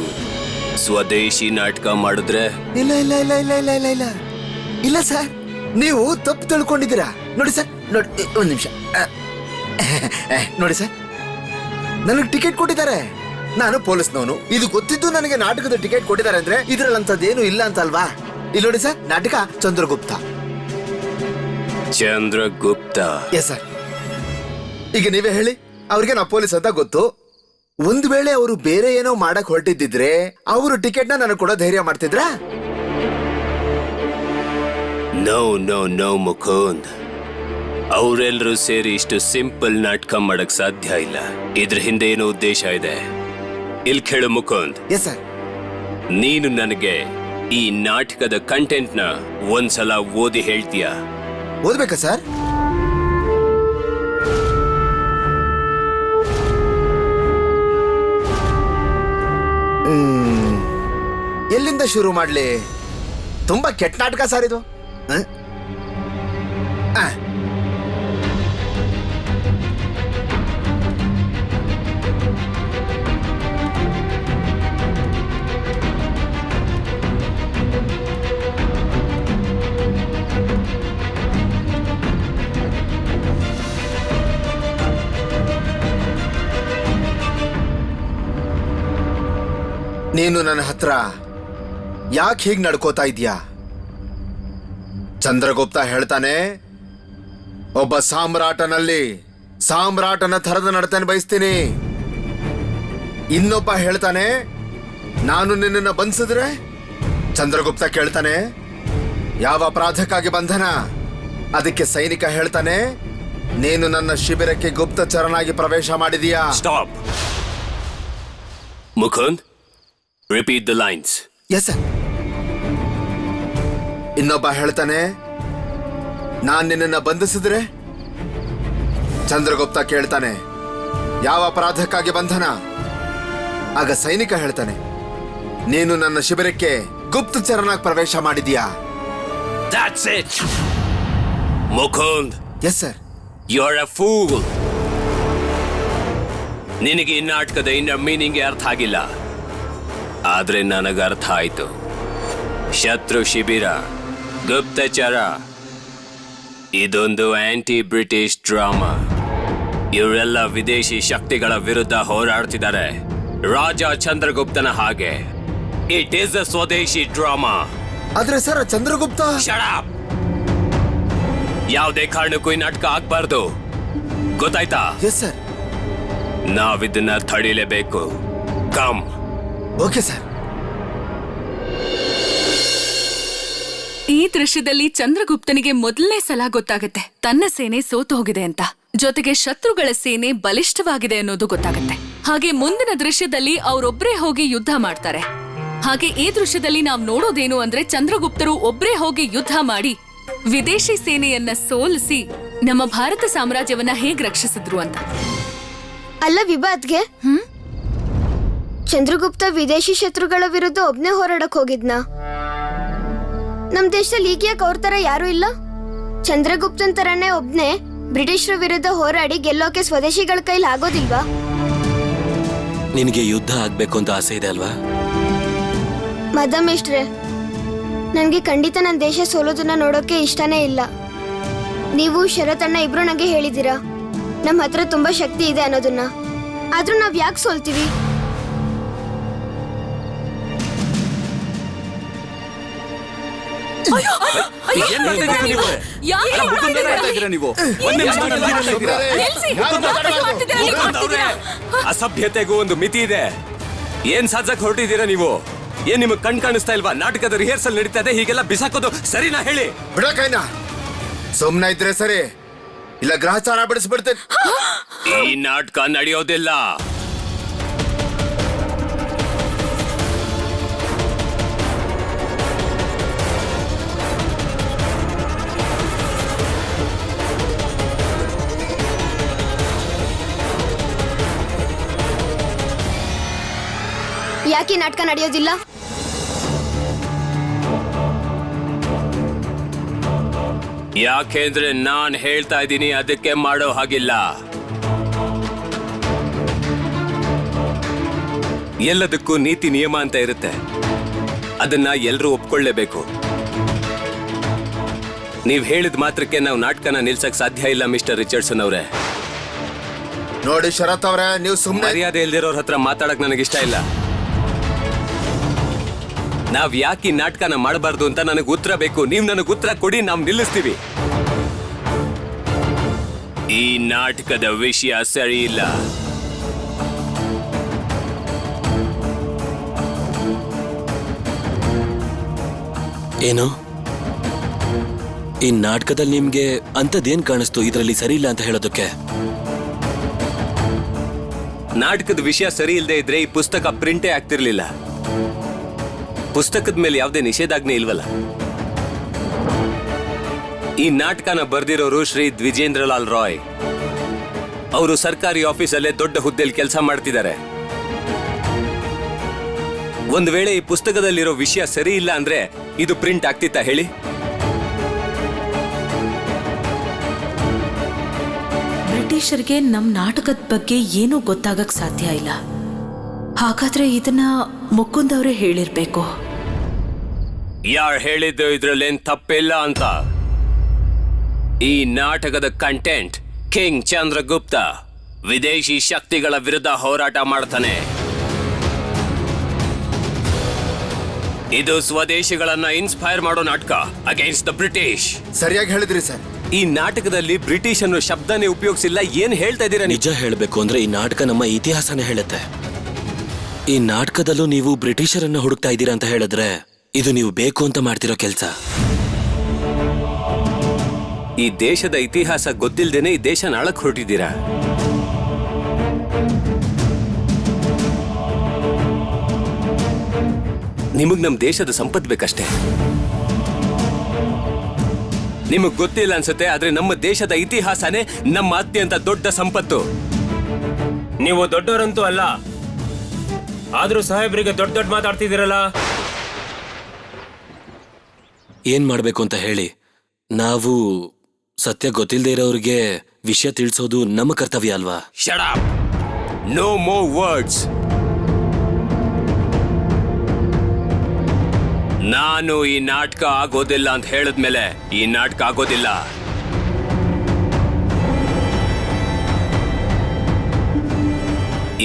ಸ್ವದೇಶಿ ನಾಟಕ ಮಾಡಿದ್ರೆ? ಇಲ್ಲ ಇಲ್ಲ ಇಲ್ಲ ಇಲ್ಲ ಇಲ್ಲ ಇಲ್ಲ ಇಲ್ಲ ಇಲ್ಲ ಸರ್, ನೀವು ತಪ್ಪು ತಿಳ್ಕೊಂಡಿದ್ದೀರಾ. ನೋಡಿ ಸರ್, ನೋಡಿ ಒಂದ್ ನಿಮಿಷ ನೋಡಿ ಸರ್, ನನಗೆ ಟಿಕೆಟ್ ಕೊಟ್ಟಿದ್ದಾರೆ. ನಾನು ಪೊಲೀಸ್ನವನು. ಇದು ಗೊತ್ತಿದ್ದು ನನಗೆ ನಾಟಕದ ಟಿಕೆಟ್ ಕೊಟ್ಟಿದ್ದಾರೆ ಅಂದ್ರೆ ಇದ್ರಲ್ಲಂತದ್ದೇನು ಇಲ್ಲ ಅಂತ ಅಲ್ವಾ? ಇಲ್ಲಿ ನೋಡಿ ಸರ್, ನಾಟಕ ಚಂದ್ರಗುಪ್ತ. ಚಂದ್ರಗುಪ್ತ? Yes sir. ಈಗ ನೀವೇ ಹೇಳಿ, ಅವ್ರಿಗೆ ನಾ ಪೊಲೀಸ್ ಅಂತ ಗೊತ್ತು. ಒಂದ್ ವೇಳೆ ಅವರು ಬೇರೆ ಏನೋ ಮಾಡಕ್ ಹೊರಟಿದ್ದಿದ್ರೆ ಅವರು ಟಿಕೆಟ್ ನನಗೆ ಕೊಡೋ ಧೈರ್ಯ ಮಾಡ್ತಿದ್ರಾ? ನೋ ನೋ ನೋ ಮುಕುಂದ್, ಅವರೆಲ್ಲರೂ ಸೇರಿ ಇಷ್ಟು ಸಿಂಪಲ್ ನಾಟಕ ಮಾಡಕ್ ಸಾಧ್ಯ ಇಲ್ಲ. ಇದ್ರ ಹಿಂದೆ ಏನೋ ಉದ್ದೇಶ ಇದೆ. ಇಲ್ಲಿ ಕೇಳು ಮುಕುಂದ್, ಎಸ್ ಸರ್. ನೀನು ನನಗೆ ಈ ನಾಟಕದ ಕಂಟೆಂಟ್ ನ ಒಂದ್ಸಲ ಓದಿ ಹೇಳ್ತೀಯಾ? ಓದ್ಬೇಕಾ ಸರ್? ಎಲ್ಲಿಂದ ಶುರು ಮಾಡ್ಲಿ? ತುಂಬಾ ಕೆಟ್ಟ ನಾಟಕ ಸರ್ ಇದು. ನೀನು ನನ್ನ ಹತ್ರ ಯಾಕೆ ಹೀಗ್ ನಡ್ಕೋತಾ ಇದ್ಯಾ? ಚಂದ್ರಗುಪ್ತ ಹೇಳ್ತಾನೆ, ಒಬ್ಬ ಸಾಮ್ರಾಟನಲ್ಲಿ ಸಾಮ್ರಾಟನ ಥರದ ನಡತೆನ ಬಯಸ್ತೀನಿ. ಇನ್ನೊಬ್ಬ ಹೇಳ್ತಾನೆ, ನಾನು ನಿನ್ನನ್ನು ಬಂಧಿಸಿದ್ರೆ? ಚಂದ್ರಗುಪ್ತ ಕೇಳ್ತಾನೆ, ಯಾವ ಅಪರಾಧಕ್ಕಾಗಿ ಬಂಧನ? ಅದಕ್ಕೆ ಸೈನಿಕ ಹೇಳ್ತಾನೆ, ನೀನು ನನ್ನ ಶಿಬಿರಕ್ಕೆ ಗುಪ್ತಚರನಾಗಿ ಪ್ರವೇಶ ಮಾಡಿದೀಯಾ. Stop Mukund, repeat the lines. Yes sir. ಇನ್ನೊಬ್ಬ ಹೇಳ್ತಾನೆ, ನಾನ್ ನಿನ್ನನ್ನ ಬಂಧಿಸಿದ್ರೆ? ಚಂದ್ರಗುಪ್ತ ಕೇಳ್ತಾನೆ, ಯಾವ ಅಪರಾಧಕ್ಕಾಗಿ ಬಂಧನ? ಆಗ ಸೈನಿಕ ಹೇಳ್ತಾನೆ, ನೀನು ನನ್ನ ಶಿಬಿರಕ್ಕೆ ಗುಪ್ತಚರನಾಗಿ ಪ್ರವೇಶ ಮಾಡಿದೀಯಾ. That's it. Mukund, yes sir. you're a fool. ನಿನಗೆ ಈ ನಾಟಕದ ಇನ್ನರ್ ಮೀನಿಂಗ್ ಅರ್ಥ ಆಗಿಲ್ಲ, ಆದ್ರೆ ನನಗೆ ಅರ್ಥ ಆಯ್ತು. ಶತ್ರು ಶಿಬಿರ, ಗುಪ್ತಚರ, ಇದೊಂದು ಆಂಟಿ ಬ್ರಿಟಿಷ್ ಡ್ರಾಮಾ. ಇವರೆಲ್ಲ ವಿದೇಶಿ ಶಕ್ತಿಗಳ ವಿರುದ್ಧ ಹೋರಾಡ್ತಿದ್ದಾರೆ, ರಾಜ ಚಂದ್ರಗುಪ್ತನ ಹಾಗೆ. ಇಟ್ ಈಸ್ ಅ ಸ್ವದೇಶಿ ಡ್ರಾಮಾ. ಆದ್ರೆ ಸರ್, ಚಂದ್ರಗುಪ್ತ Shut up! ಯಾವುದೇ ಕಾರಣಕ್ಕೂ ಈ ನಾಟಕ ಆಗ್ಬಾರ್ದು, ಗೊತ್ತಾಯ್ತಾ? Yes sir. ನಾವಿದನ್ನ ತಡಿಲೇಬೇಕು. ಕಮ್. Okay sir. ಈ ದೃಶ್ಯದಲ್ಲಿ ಚಂದ್ರಗುಪ್ತನಿಗೆ ಮೊದಲನೇ ಸಲ ಗೊತ್ತಾಗುತ್ತೆ ತನ್ನ ಸೇನೆ ಸೋತು ಹೋಗಿದೆ ಅಂತ, ಜೊತೆಗೆ ಶತ್ರುಗಳ ಸೇನೆ ಬಲಿಷ್ಠವಾಗಿದೆ ಅನ್ನೋದು ಗೊತ್ತಾಗುತ್ತೆ. ಹಾಗೆ ಮುಂದಿನ ದೃಶ್ಯದಲ್ಲಿ ಅವರೊಬ್ರೇ ಹೋಗಿ ಯುದ್ಧ ಮಾಡ್ತಾರೆ. ಹಾಗೆ ಈ ದೃಶ್ಯದಲ್ಲಿ ನಾವ್ ನೋಡೋದೇನು ಅಂದ್ರೆ ಚಂದ್ರಗುಪ್ತರು ಒಬ್ರೇ ಹೋಗಿ ಯುದ್ಧ ಮಾಡಿ ವಿದೇಶಿ ಸೇನೆಯನ್ನ ಸೋಲಿಸಿ ನಮ್ಮ ಭಾರತ ಸಾಮ್ರಾಜ್ಯವನ್ನ ಹೇಗ್ ರಕ್ಷಿಸಿದ್ರು ಅಂತ. ಅಲ್ಲ ವಿಭಾದ್ಗೆ, ಚಂದ್ರಗುಪ್ತ ವಿದೇಶಿ ಶತ್ರುಗಳ ವಿರುದ್ಧ ಒಬ್ನೇ ಹೋರಾಡಕ್ ಹೋಗಿದ್ನಾ? ನಮ್ ದೇಶದಲ್ಲಿ ಈಗ ಯಾಕೆ ಅವ್ರ ತರ ಯಾರು ಇಲ್ಲ? ಚಂದ್ರಗುಪ್ತನ್ ತರನೇ ಒಬ್ನೇ ಬ್ರಿಟಿಷರ ವಿರುದ್ಧ ಹೋರಾಡಿ ಗೆಲ್ಲೋಕೆ ಸ್ವದೇಶಿಗಳ ಕೈಲಿ ಆಗೋದಿಲ್ವಾ? ನಿನಗೆ ಯುದ್ಧ ಆಗ್ಬೇಕು ಅಂತ ಆಸೆ ಇದೆ ಅಲ್ವಾ? ಮದಮ್ ಇಷ್ಟ್ರೆ, ನನ್ಗೆ ಖಂಡಿತ ನನ್ನ ದೇಶ ಸೋಲೋದನ್ನ ನೋಡೋಕೆ ಇಷ್ಟನೇ ಇಲ್ಲ. ನೀವು ಶರತಣ್ಣ ಇಬ್ರು ನಂಗೆ ಹೇಳಿದ್ದೀರಾ ನಮ್ಮ ಹತ್ರ ತುಂಬಾ ಶಕ್ತಿ ಇದೆ ಅನ್ನೋದನ್ನ. ಆದ್ರೂ ನಾವ್ ಯಾಕೆ ಸೋಲ್ತೀವಿ? ಅಸಭ್ಯತೆಗೂ ಒಂದು ಮಿತಿ ಇದೆ. ಏನ್ ಸಾಧಕ್ ಹೊರಟಿದ್ದೀರಾ ನೀವು? ಏನ್ ನಿಮಗ್ ಕಣ್ ಕಾಣಿಸ್ತಾ ಇಲ್ವಾ? ನಾಟಕದ ರಿಹರ್ಸಲ್ ನಡೀತಾ ಇದೆ, ಹೀಗೆಲ್ಲ ಬಿಸಾಕೋದು ಸರಿನಾ ಹೇಳಿ? ಬಿಡಕೈನಾ, ಸುಮ್ನ ಇದ್ರೆ ಸರಿ, ಇಲ್ಲ ಗ್ರಹಚಾರ ಬಿಡಿಸ್ಬಿಡ್ತೇನೆ. ಈ ನಾಟಕ ನಡೆಯೋದಿಲ್ಲ. ಯಾಕೆ ಈ ನಾಟಕ ನಡೆಯೋದಿಲ್ಲ? ಯಾಕೆಂದ್ರೆ ನಾನ್ ಹೇಳ್ತಾ ಇದ್ದೀನಿ, ಅದಕ್ಕೆ ಮಾಡೋ ಹಾಗಿಲ್ಲ. ಎಲ್ಲದಕ್ಕೂ ನೀತಿ ನಿಯಮ ಅಂತ ಇರುತ್ತೆ, ಅದನ್ನ ಎಲ್ರೂ ಒಪ್ಕೊಳ್ಳೇಬೇಕು. ನೀವ್ ಹೇಳಿದ ಮಾತ್ರಕ್ಕೆ ನಾವು ನಾಟಕನ ನಿಲ್ಸಕ್ ಸಾಧ್ಯ ಇಲ್ಲ ಮಿಸ್ಟರ್ ರಿಚರ್ಡ್ಸನ್ ಅವರೇ. ನೋಡಿ ಶರತ್ ಅವ್ರೆ, ನೀವು ಸುಮ್ಮನೆ ಮರ್ಯಾದೆ ಇಲ್ದಿರೋರ್ ಹತ್ರ ಮಾತಾಡಕ್ ನನಗಿಷ್ಟ ಇಲ್ಲ. ನಾವ್ ಯಾಕೆ ಈ ನಾಟಕನ ಮಾಡಬಾರ್ದು ಅಂತ ನನಗೆ ಉತ್ತರ ಬೇಕು. ನೀವ್ ನನಗೆ ಉತ್ತರ ಕೊಡಿ, ನಾವ್ ನಿಲ್ಲಿಸ್ತೀವಿ. ಈ ನಾಟಕದ ವಿಷಯ ಸರಿ ಇಲ್ಲ. ಏನು ಈ ನಾಟಕದಲ್ಲಿ ನಿಮ್ಗೆ ಅಂತದೇನ್ ಕಾಣಿಸ್ತು ಇದರಲ್ಲಿ ಸರಿ ಇಲ್ಲ ಅಂತ ಹೇಳೋದಕ್ಕೆ? ನಾಟಕದ ವಿಷಯ ಸರಿ ಇಲ್ಲದೆ ಇದ್ರೆ ಈ ಪುಸ್ತಕ ಪ್ರಿಂಟೇ ಆಗ್ತಿರ್ಲಿಲ್ಲ. ಪುಸ್ತಕದ ಮೇಲೆ ಯಾವುದೇ ನಿಷೇಧಾಜ್ಞೆ ಇಲ್ವಲ್ಲ. ಈ ನಾಟಕನ ಬರ್ದಿರೋರು ಶ್ರೀ ದ್ವಿಜೇಂದ್ರಲಾಲ್ ರಾಯ್. ಅವರು ಸರ್ಕಾರಿ ಆಫೀಸಲ್ಲೇ ದೊಡ್ಡ ಹುದ್ದೆಯಲ್ಲಿ ಕೆಲಸ ಮಾಡ್ತಿದ್ದಾರೆ. ಒಂದ್ ವೇಳೆ ಈ ಪುಸ್ತಕದಲ್ಲಿರೋ ವಿಷಯ ಸರಿ ಇಲ್ಲ ಅಂದ್ರೆ ಇದು ಪ್ರಿಂಟ್ ಆಗ್ತಿತ್ತಾ ಹೇಳಿ? ಬ್ರಿಟಿಷರಿಗೆ ನಮ್ ನಾಟಕದ ಬಗ್ಗೆ ಏನೂ ಗೊತ್ತಾಗಕ್ ಸಾಧ್ಯ ಇಲ್ಲ. ಹಾಗಾದ್ರೆ ಇದನ್ನ ಮುಕುಂದ್ ಅವರೇ ಹೇಳಿರ್ಬೇಕು. ಯಾರು ಹೇಳಿದ್ದು ಇದ್ರಲ್ಲೇನ್ ತಪ್ಪಿಲ್ಲ ಅಂತ? ಈ ನಾಟಕದ ಕಂಟೆಂಟ್ ಕಿಂಗ್ ಚಂದ್ರಗುಪ್ತ ವಿದೇಶಿ ಶಕ್ತಿಗಳ ವಿರುದ್ಧ ಹೋರಾಟ ಮಾಡ್ತಾನೆ. ಇದು ಸ್ವದೇಶಿಗಳನ್ನ ಇನ್ಸ್ಪೈರ್ ಮಾಡೋ ನಾಟಕ ಅಗೇನ್ಸ್ಟ್ ದ ಬ್ರಿಟಿಷ್. ಸರಿಯಾಗಿ ಹೇಳಿದ್ರಿ ಸರ್. ಈ ನಾಟಕದಲ್ಲಿ ಬ್ರಿಟಿಷ್ ಅನ್ನೋ ಶಬ್ದನೇ ಉಪಯೋಗಿಸಿಲ್ಲ. ಏನ್ ಹೇಳ್ತಾ ಇದ್ದೀರಾ? ನಿಜ ಹೇಳ್ಬೇಕು ಅಂದ್ರೆ ಈ ನಾಟಕ ನಮ್ಮ ಇತಿಹಾಸನೇ ಹೇಳುತ್ತೆ. ಈ ನಾಟಕದಲ್ಲೂ ನೀವು ಬ್ರಿಟಿಷರನ್ನ ಹುಡುಕ್ತಾ ಇದ್ದೀರಾ ಅಂತ ಹೇಳಿದ್ರೆ ಇದು ನೀವು ಬೇಕು ಅಂತ ಮಾಡ್ತಿರೋ ಕೆಲಸ. ಈ ದೇಶದ ಇತಿಹಾಸ ಗೊತ್ತಿಲ್ದೇನೆ ಈ ದೇಶ ನಾಳಕ್ ಹೊರಟಿದ್ದೀರಾ. ನಿಮಗ್ ನಮ್ ದೇಶದ ಸಂಪತ್ ಬೇಕಷ್ಟೇ. ನಿಮಗ್ ಗೊತ್ತಿಲ್ಲ ಅನ್ಸುತ್ತೆ, ಆದ್ರೆ ನಮ್ಮ ದೇಶದ ಇತಿಹಾಸನೇ ನಮ್ಮ ಅತ್ಯಂತ ದೊಡ್ಡ ಸಂಪತ್ತು. ನೀವು ದೊಡ್ಡವರಂತೂ ಅಲ್ಲ, ಆದ್ರೂ ಸಾಹೇಬ್ರಿಗೆ ದೊಡ್ಡ ಮಾತಾಡ್ತಿದ್ದೀರಲ್ಲ. ಏನ್ ಮಾಡ್ಬೇಕು ಅಂತ ಹೇಳಿ. ನಾವು ಸತ್ಯ ಗೊತ್ತಿಲ್ಲದೆ ಇರೋರಿಗೆ ವಿಷಯ ತಿಳಿಸೋದು ನಮ್ಮ ಕರ್ತವ್ಯ ಅಲ್ವಾ? Shut up! No more words. ನಾನು ಈ ನಾಟಕ ಆಗೋದಿಲ್ಲ ಅಂತ ಹೇಳಿದ್ಮೇಲೆ ಈ ನಾಟಕ ಆಗೋದಿಲ್ಲ.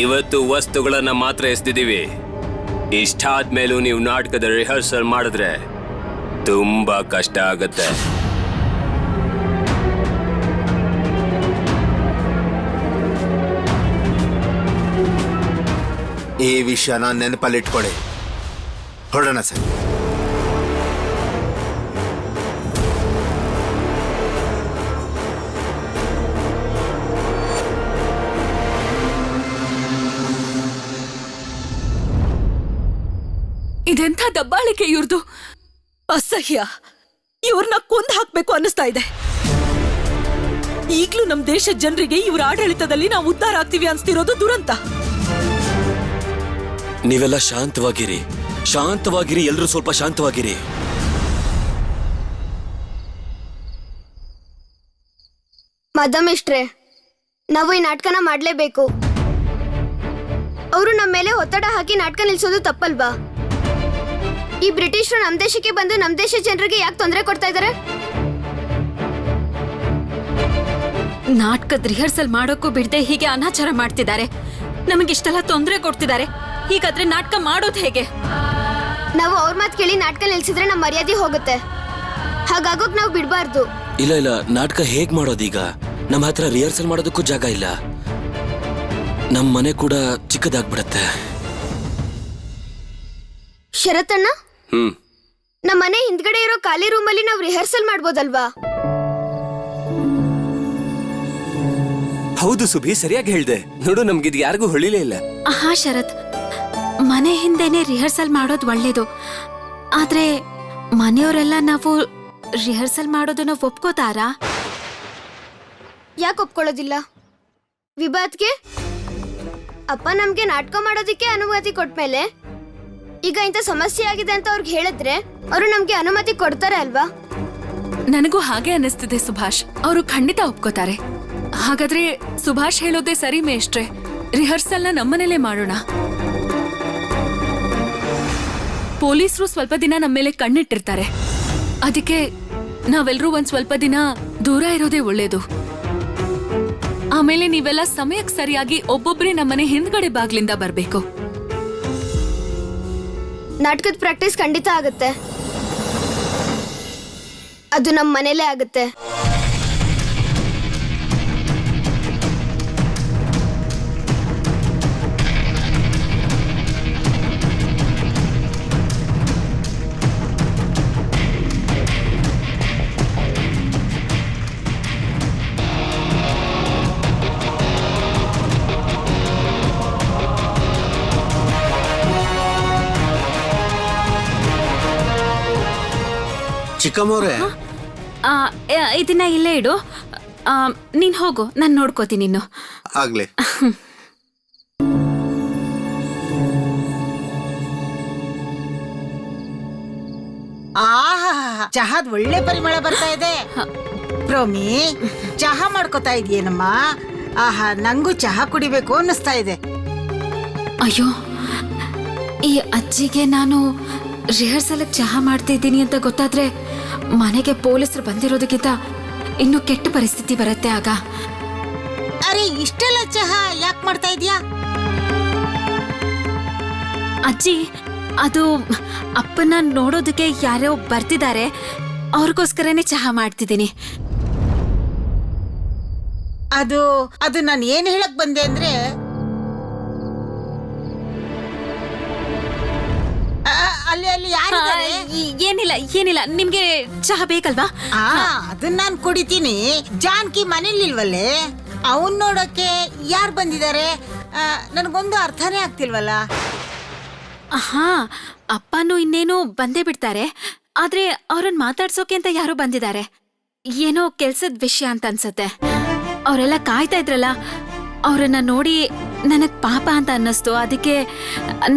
ಇವತ್ತು ವಸ್ತುಗಳನ್ನ ಮಾತ್ರ ಎಸ್ದಿದ್ದೀವಿ. ಇಷ್ಟಾದ್ಮೇಲೂ ನೀವು ನಾಟಕದ ರಿಹರ್ಸಲ್ ಮಾಡಿದ್ರೆ ತುಂಬಾ ಕಷ್ಟ ಆಗತ್ತೆ. ಈ ವಿಷಯನ ನೆನಪಲ್ಲಿಟ್ಕೊಳ್ಳಿ. ಹೊರಡೋಣ ಸರ್. ಇದೆಂಥ ದಬ್ಬಾಳಿಕೆ ಇವ್ರದು. ಅಸಹ್ಯ. ಇವ್ರನ್ನ ಕೊಂದು ಹಾಕ್ಬೇಕು ಅನ್ನಿಸ್ತಾ ಇದೆ. ಈಗ್ಲೂ ನಮ್ ದೇಶದ ಜನರಿಗೆ ಇವ್ರ ಆಡಳಿತದಲ್ಲಿ ನಾವು ಉದ್ಧಾರ ಆಗ್ತೀವಿ ಅನ್ಸ್ತಿರೋದು ದುರಂತ. ನೀವೆಲ್ಲ ಶಾಂತವಾಗಿರಿ, ಶಾಂತವಾಗಿರಿ, ಎಲ್ರೂ ಸ್ವಲ್ಪ ಶಾಂತವಾಗಿರಿ. ಮದಮಿಷ್ಟ್ರೆ, ನಾವು ಈ ನಾಟಕನ ಮಾಡ್ಲೇಬೇಕು. ಅವರು ನಮ್ಮ ಮೇಲೆ ಒತ್ತಡ ಹಾಕಿ ನಾಟಕ ನಿಲ್ಸೋದು ತಪ್ಪಲ್ವಾ? ಈ ಬ್ರಿಟಿಷರು ನಮ್ ದೇಶಕ್ಕೆ ಬಂದು ನಮ್ ದೇಶ ಜನರಿಗೆ ಯಾಕೆ ತೊಂದರೆ ಕೊಡ್ತಾ ಇದ್ದಾರೆ? ನಾಟಕದ ರಿಹರ್ಸಲ್ ಮಾಡೋಕ್ಕೂ ಬಿಡದೆ ಹೀಗೆ ಅನಾಚಾರ ಮಾಡ್ತಿದ್ದಾರೆ. ನಮಗಿಷ್ಟೆಲ್ಲ ತೊಂದರೆ ಕೊಡ್ತಿದ್ದಾರೆ. ಹೀಗಾದ್ರೆ ನಾಟಕ ಮಾಡೋದು ಹೇಗೆ? ನಾವು ಅವ್ರ ಮಾತು ಕೇಳಿ ನಾಟಕ ನಿಲ್ಸಿದ್ರೆ ನಮ್ಮ ಮರ್ಯಾದೆ ಹೋಗುತ್ತೆ. ಹಾಗಾಗೋಕ್ ನಾವು ಬಿಡಬಾರ್ದು. ಇಲ್ಲ ಇಲ್ಲ, ನಾಟಕ ಹೇಗ್ ಮಾಡೋದೀಗ? ನಮ್ಮ ಹತ್ರ ರಿಹರ್ಸಲ್ ಮಾಡೋದಕ್ಕೂ ಜಾಗ ಇಲ್ಲ. ನಮ್ಮ ಮನೆ ಕೂಡ ಚಿಕ್ಕದಾಗ್ಬಿಡತ್ತೆ. ಶರತಣ್ಣ, ನಮ್ಮ ಮನೆ ಹಿಂದ್ಗಡೆ ಇರೋ ಖಾಲಿ ರೂಮಲ್ಲಿ ನಾವು ರಿಹರ್ಸಲ್ ಮಾಡ್ಬೋದಲ್ವಾ? ಹೌದು ಸುಭಿ, ಸರಿಯಾಗಿ ಹೇಳ್ದೆ ನೋಡು. ನಮ್ಗಿದ್ ಯಾರಿಗೂ ಹೊಳಿಲೇ ಇಲ್ಲ. ಹಾ ಶರತ್, ಮನೆ ಹಿಂದೆನೆ ರಿಹರ್ಸಲ್ ಮಾಡೋದು ಒಳ್ಳೇದು. ಆದ್ರೆ ಮನೆಯವರೆಲ್ಲ ನಾವು ರಿಹರ್ಸಲ್ ಮಾಡೋದನ್ನ ಒಪ್ಕೋತಾರಾ? ಯಾಕೆ ಒಪ್ಕೊಳ್ಳೋದಿಲ್ಲ? ವಿಭಾತ್ಗೆ ಅಪ್ಪ ನಮ್ಗೆ ನಾಟಕ ಮಾಡೋದಿಕ್ಕೆ ಅನುಮತಿ ಕೊಟ್ಮೇಲೆ ಈಗ ಇಂಥ ಸಮಸ್ಯೆ ಆಗಿದೆ ಅಂತ ಅವ್ರಿಗೆ ಹೇಳಿದ್ರೆ ಅವರು ನಮ್ಗೆ ಅನುಮತಿ ಕೊಡ್ತಾರೆ ಅಲ್ವಾ? ನನಗೂ ಹಾಗೆ ಅನ್ನಿಸ್ತಿದೆ ಸುಭಾಷ್. ಅವರು ಖಂಡಿತ ಒಪ್ಕೋತಾರೆ. ಹಾಗಾದ್ರೆ ಸುಭಾಷ್ ಹೇಳೋದೇ ಸರಿ ಮೇಷ್ಟ್ರೆ. ರಿಹರ್ಸಲ್ನ ನಮ್ಮನೇಲೆ ಮಾಡೋಣ. ಪೊಲೀಸರು ಸ್ವಲ್ಪ ದಿನ ನಮ್ಮ ಮೇಲೆ ಕಣ್ಣಿಟ್ಟಿರ್ತಾರೆ. ಅದಕ್ಕೆ ನಾವೆಲ್ಲರೂ ಒಂದ್ ಸ್ವಲ್ಪ ದಿನ ದೂರ ಇರೋದೇ ಒಳ್ಳೇದು. ಆಮೇಲೆ ನೀವೆಲ್ಲ ಸಮಯಕ್ಕೆ ಸರಿಯಾಗಿ ಒಬ್ಬೊಬ್ಬರೇ ನಮ್ಮನೆ ಹಿಂದ್ಗಡೆ ಬಾಗ್ಲಿಂದ ಬರ್ಬೇಕು. ನಾಟಕದ ಪ್ರಾಕ್ಟೀಸ್ ಖಂಡಿತ ಆಗುತ್ತೆ. ಅದು ನಮ್ಮ ಮನೇಲೇ ಆಗುತ್ತೆ. ಚಿಕ್ಕಮ್ಮವ್ರೆ, ಇದನ್ನ ಇಲ್ಲೇ ಇಡು. ನೀನ್ ಹೋಗು, ನಾನು ನೋಡ್ಕೋತೀನಿ ಇನ್ನು. ಆಗ್ಲಿ. ಆಹಾ, ಚಹಾದ್ ಒಳ್ಳೆ ಪರಿಮಳ ಬರ್ತಾ ಇದೆ. ಪ್ರೋಮಿ, ಚಹಾ ಮಾಡ್ಕೋತಾ ಇದೀಯೇನಮ್ಮ? ಆಹಾ, ನಂಗೂ ಚಹಾ ಕುಡಿಬೇಕು ಅನ್ನಿಸ್ತಾ ಇದೆ. ಅಯ್ಯೋ, ಈ ಅಜ್ಜಿಗೆ ನಾನು ರಿಹರ್ಸಲ್ ಚಹಾ ಮಾಡ್ತಿದ್ದೀನಿ ಅಂತ ಗೊತ್ತಾದ್ರೆ ಮನೆಗೆ ಪೊಲೀಸರು ಬಂದಿರೋದಕ್ಕಿಂತ ಇನ್ನು ಕೆಟ್ಟ ಪರಿಸ್ಥಿತಿ ಬರುತ್ತೆ ಆಗ. ಅರೆ, ಇಷ್ಟೆಲ್ಲ ಚಹಾ ಯಾಕೆ ಮಾಡ್ತಾ ಇದೀಯಾ? ಅಜ್ಜಿ, ಅದು ಅಪ್ಪನ ನೋಡೋದಕ್ಕೆ ಯಾರೋ ಬರ್ತಿದ್ದಾರೆ, ಅವ್ರಿಗೋಸ್ಕರನೇ ಚಹಾ ಮಾಡ್ತಿದ್ದೀನಿ. ಅದು ನಾನು ಏನ್ ಹೇಳಕ್ ಬಂದೆ ಅಂದ್ರೆ, ಅಲ್ಲಿ ಯಾರಿದ್ದಾರೆ? ಏನಿಲ್ಲ, ನಿಮ್ಗೆ ಚಹಾ ಬೇಕಲ್ವಾ? ಅದನ್ನ ನಾನು ಕುಡಿತೀನಿ. ಜಾನ್ಕಿ ಮನೇಲಿಲ್ವಲ್ಲೇ? ಅವನ್ ನೋಡೋಕೆ ಯಾರು ಬಂದಿದ್ದಾರೆ? ನನಗೊಂದು ಅರ್ಥನೇ ಆಗ್ತಿಲ್ವಲ್ಲ. ಹಾ, ಅಪ್ಪನೂ ಇನ್ನೇನು ಬಂದೇ ಬಿಡ್ತಾರೆ. ಆದ್ರೆ ಅವ್ರನ್ನ ಮಾತಾಡ್ಸೋಕೆ ಅಂತ ಯಾರೋ ಬಂದಿದ್ದಾರೆ. ಏನೋ ಕೆಲ್ಸದ ವಿಷಯ ಅಂತ ಅನ್ಸತ್ತೆ. ಅವರೆಲ್ಲ ಕಾಯ್ತಾ ಇದ್ರಲ್ಲ, ಅವ್ರನ್ನ ನೋಡಿ ನನಗ್ ಪಾಪ ಅಂತ ಅನ್ನಿಸ್ತು. ಅದಕ್ಕೆ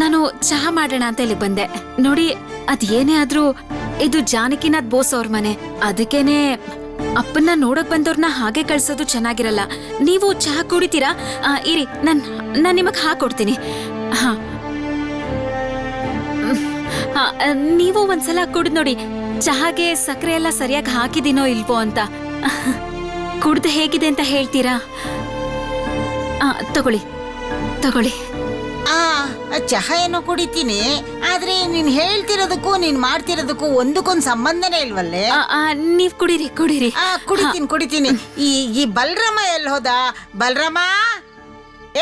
ನಾನು ಚಹಾ ಮಾಡೋಣ ಅಂತ ಇಲ್ಲಿ ಬಂದೆ. ನೋಡಿ, ಅದ್ ಏನೇ ಆದ್ರೂ ಇದು ಜಾನಕಿನಾಥ್ ಬೋಸ್ ಅವ್ರ ಮನೆ. ಅದಕ್ಕೇನೆ ಅಪ್ಪನ್ನ ನೋಡಕ್ ಬಂದವ್ರನ್ನ ಹಾಗೆ ಕಳ್ಸೋದು ಚೆನ್ನಾಗಿರಲ್ಲ. ನೀವು ಚಹಾ ಕುಡಿತೀರಾ? ಇರಿ, ನಾನ್ ನಿಮಗ್ ಹಾಕೊಡ್ತೀನಿ. ಹಾ, ನೀವು ಒಂದ್ಸಲ ಕುಡ್ದು ನೋಡಿ, ಚಹಾಗೆ ಸಕ್ಕರೆ ಎಲ್ಲ ಸರಿಯಾಗಿ ಹಾಕಿದೀನೋ ಇಲ್ವೋ ಅಂತ. ಕುಡ್ದು ಹೇಗಿದೆ ಅಂತ ಹೇಳ್ತೀರಾ? ತಗೊಳ್ಳಿ ತಗೊಳ್ಳಿ. ಚಹಾ ಏನೋ ಕುಡಿತೀನಿ, ಆದ್ರೆ ನೀನ್ ಹೇಳ್ತಿರೋದಕ್ಕೂ ನೀನ್ ಮಾಡ್ತಿರೋದಕ್ಕೂ ಒಂದಕ್ಕೊಂದ್ ಸಂಬಂಧನೇ ಇಲ್ವಲ್ಲೇ. ನೀವ್ ಕುಡೀರಿ ಕುಡೀರಿ. ಕುಡಿತೀನಿ. ಈ ಬಲರಾಮ ಎಲ್ಲಿ ಹೋದ? ಬಲರಾಮ,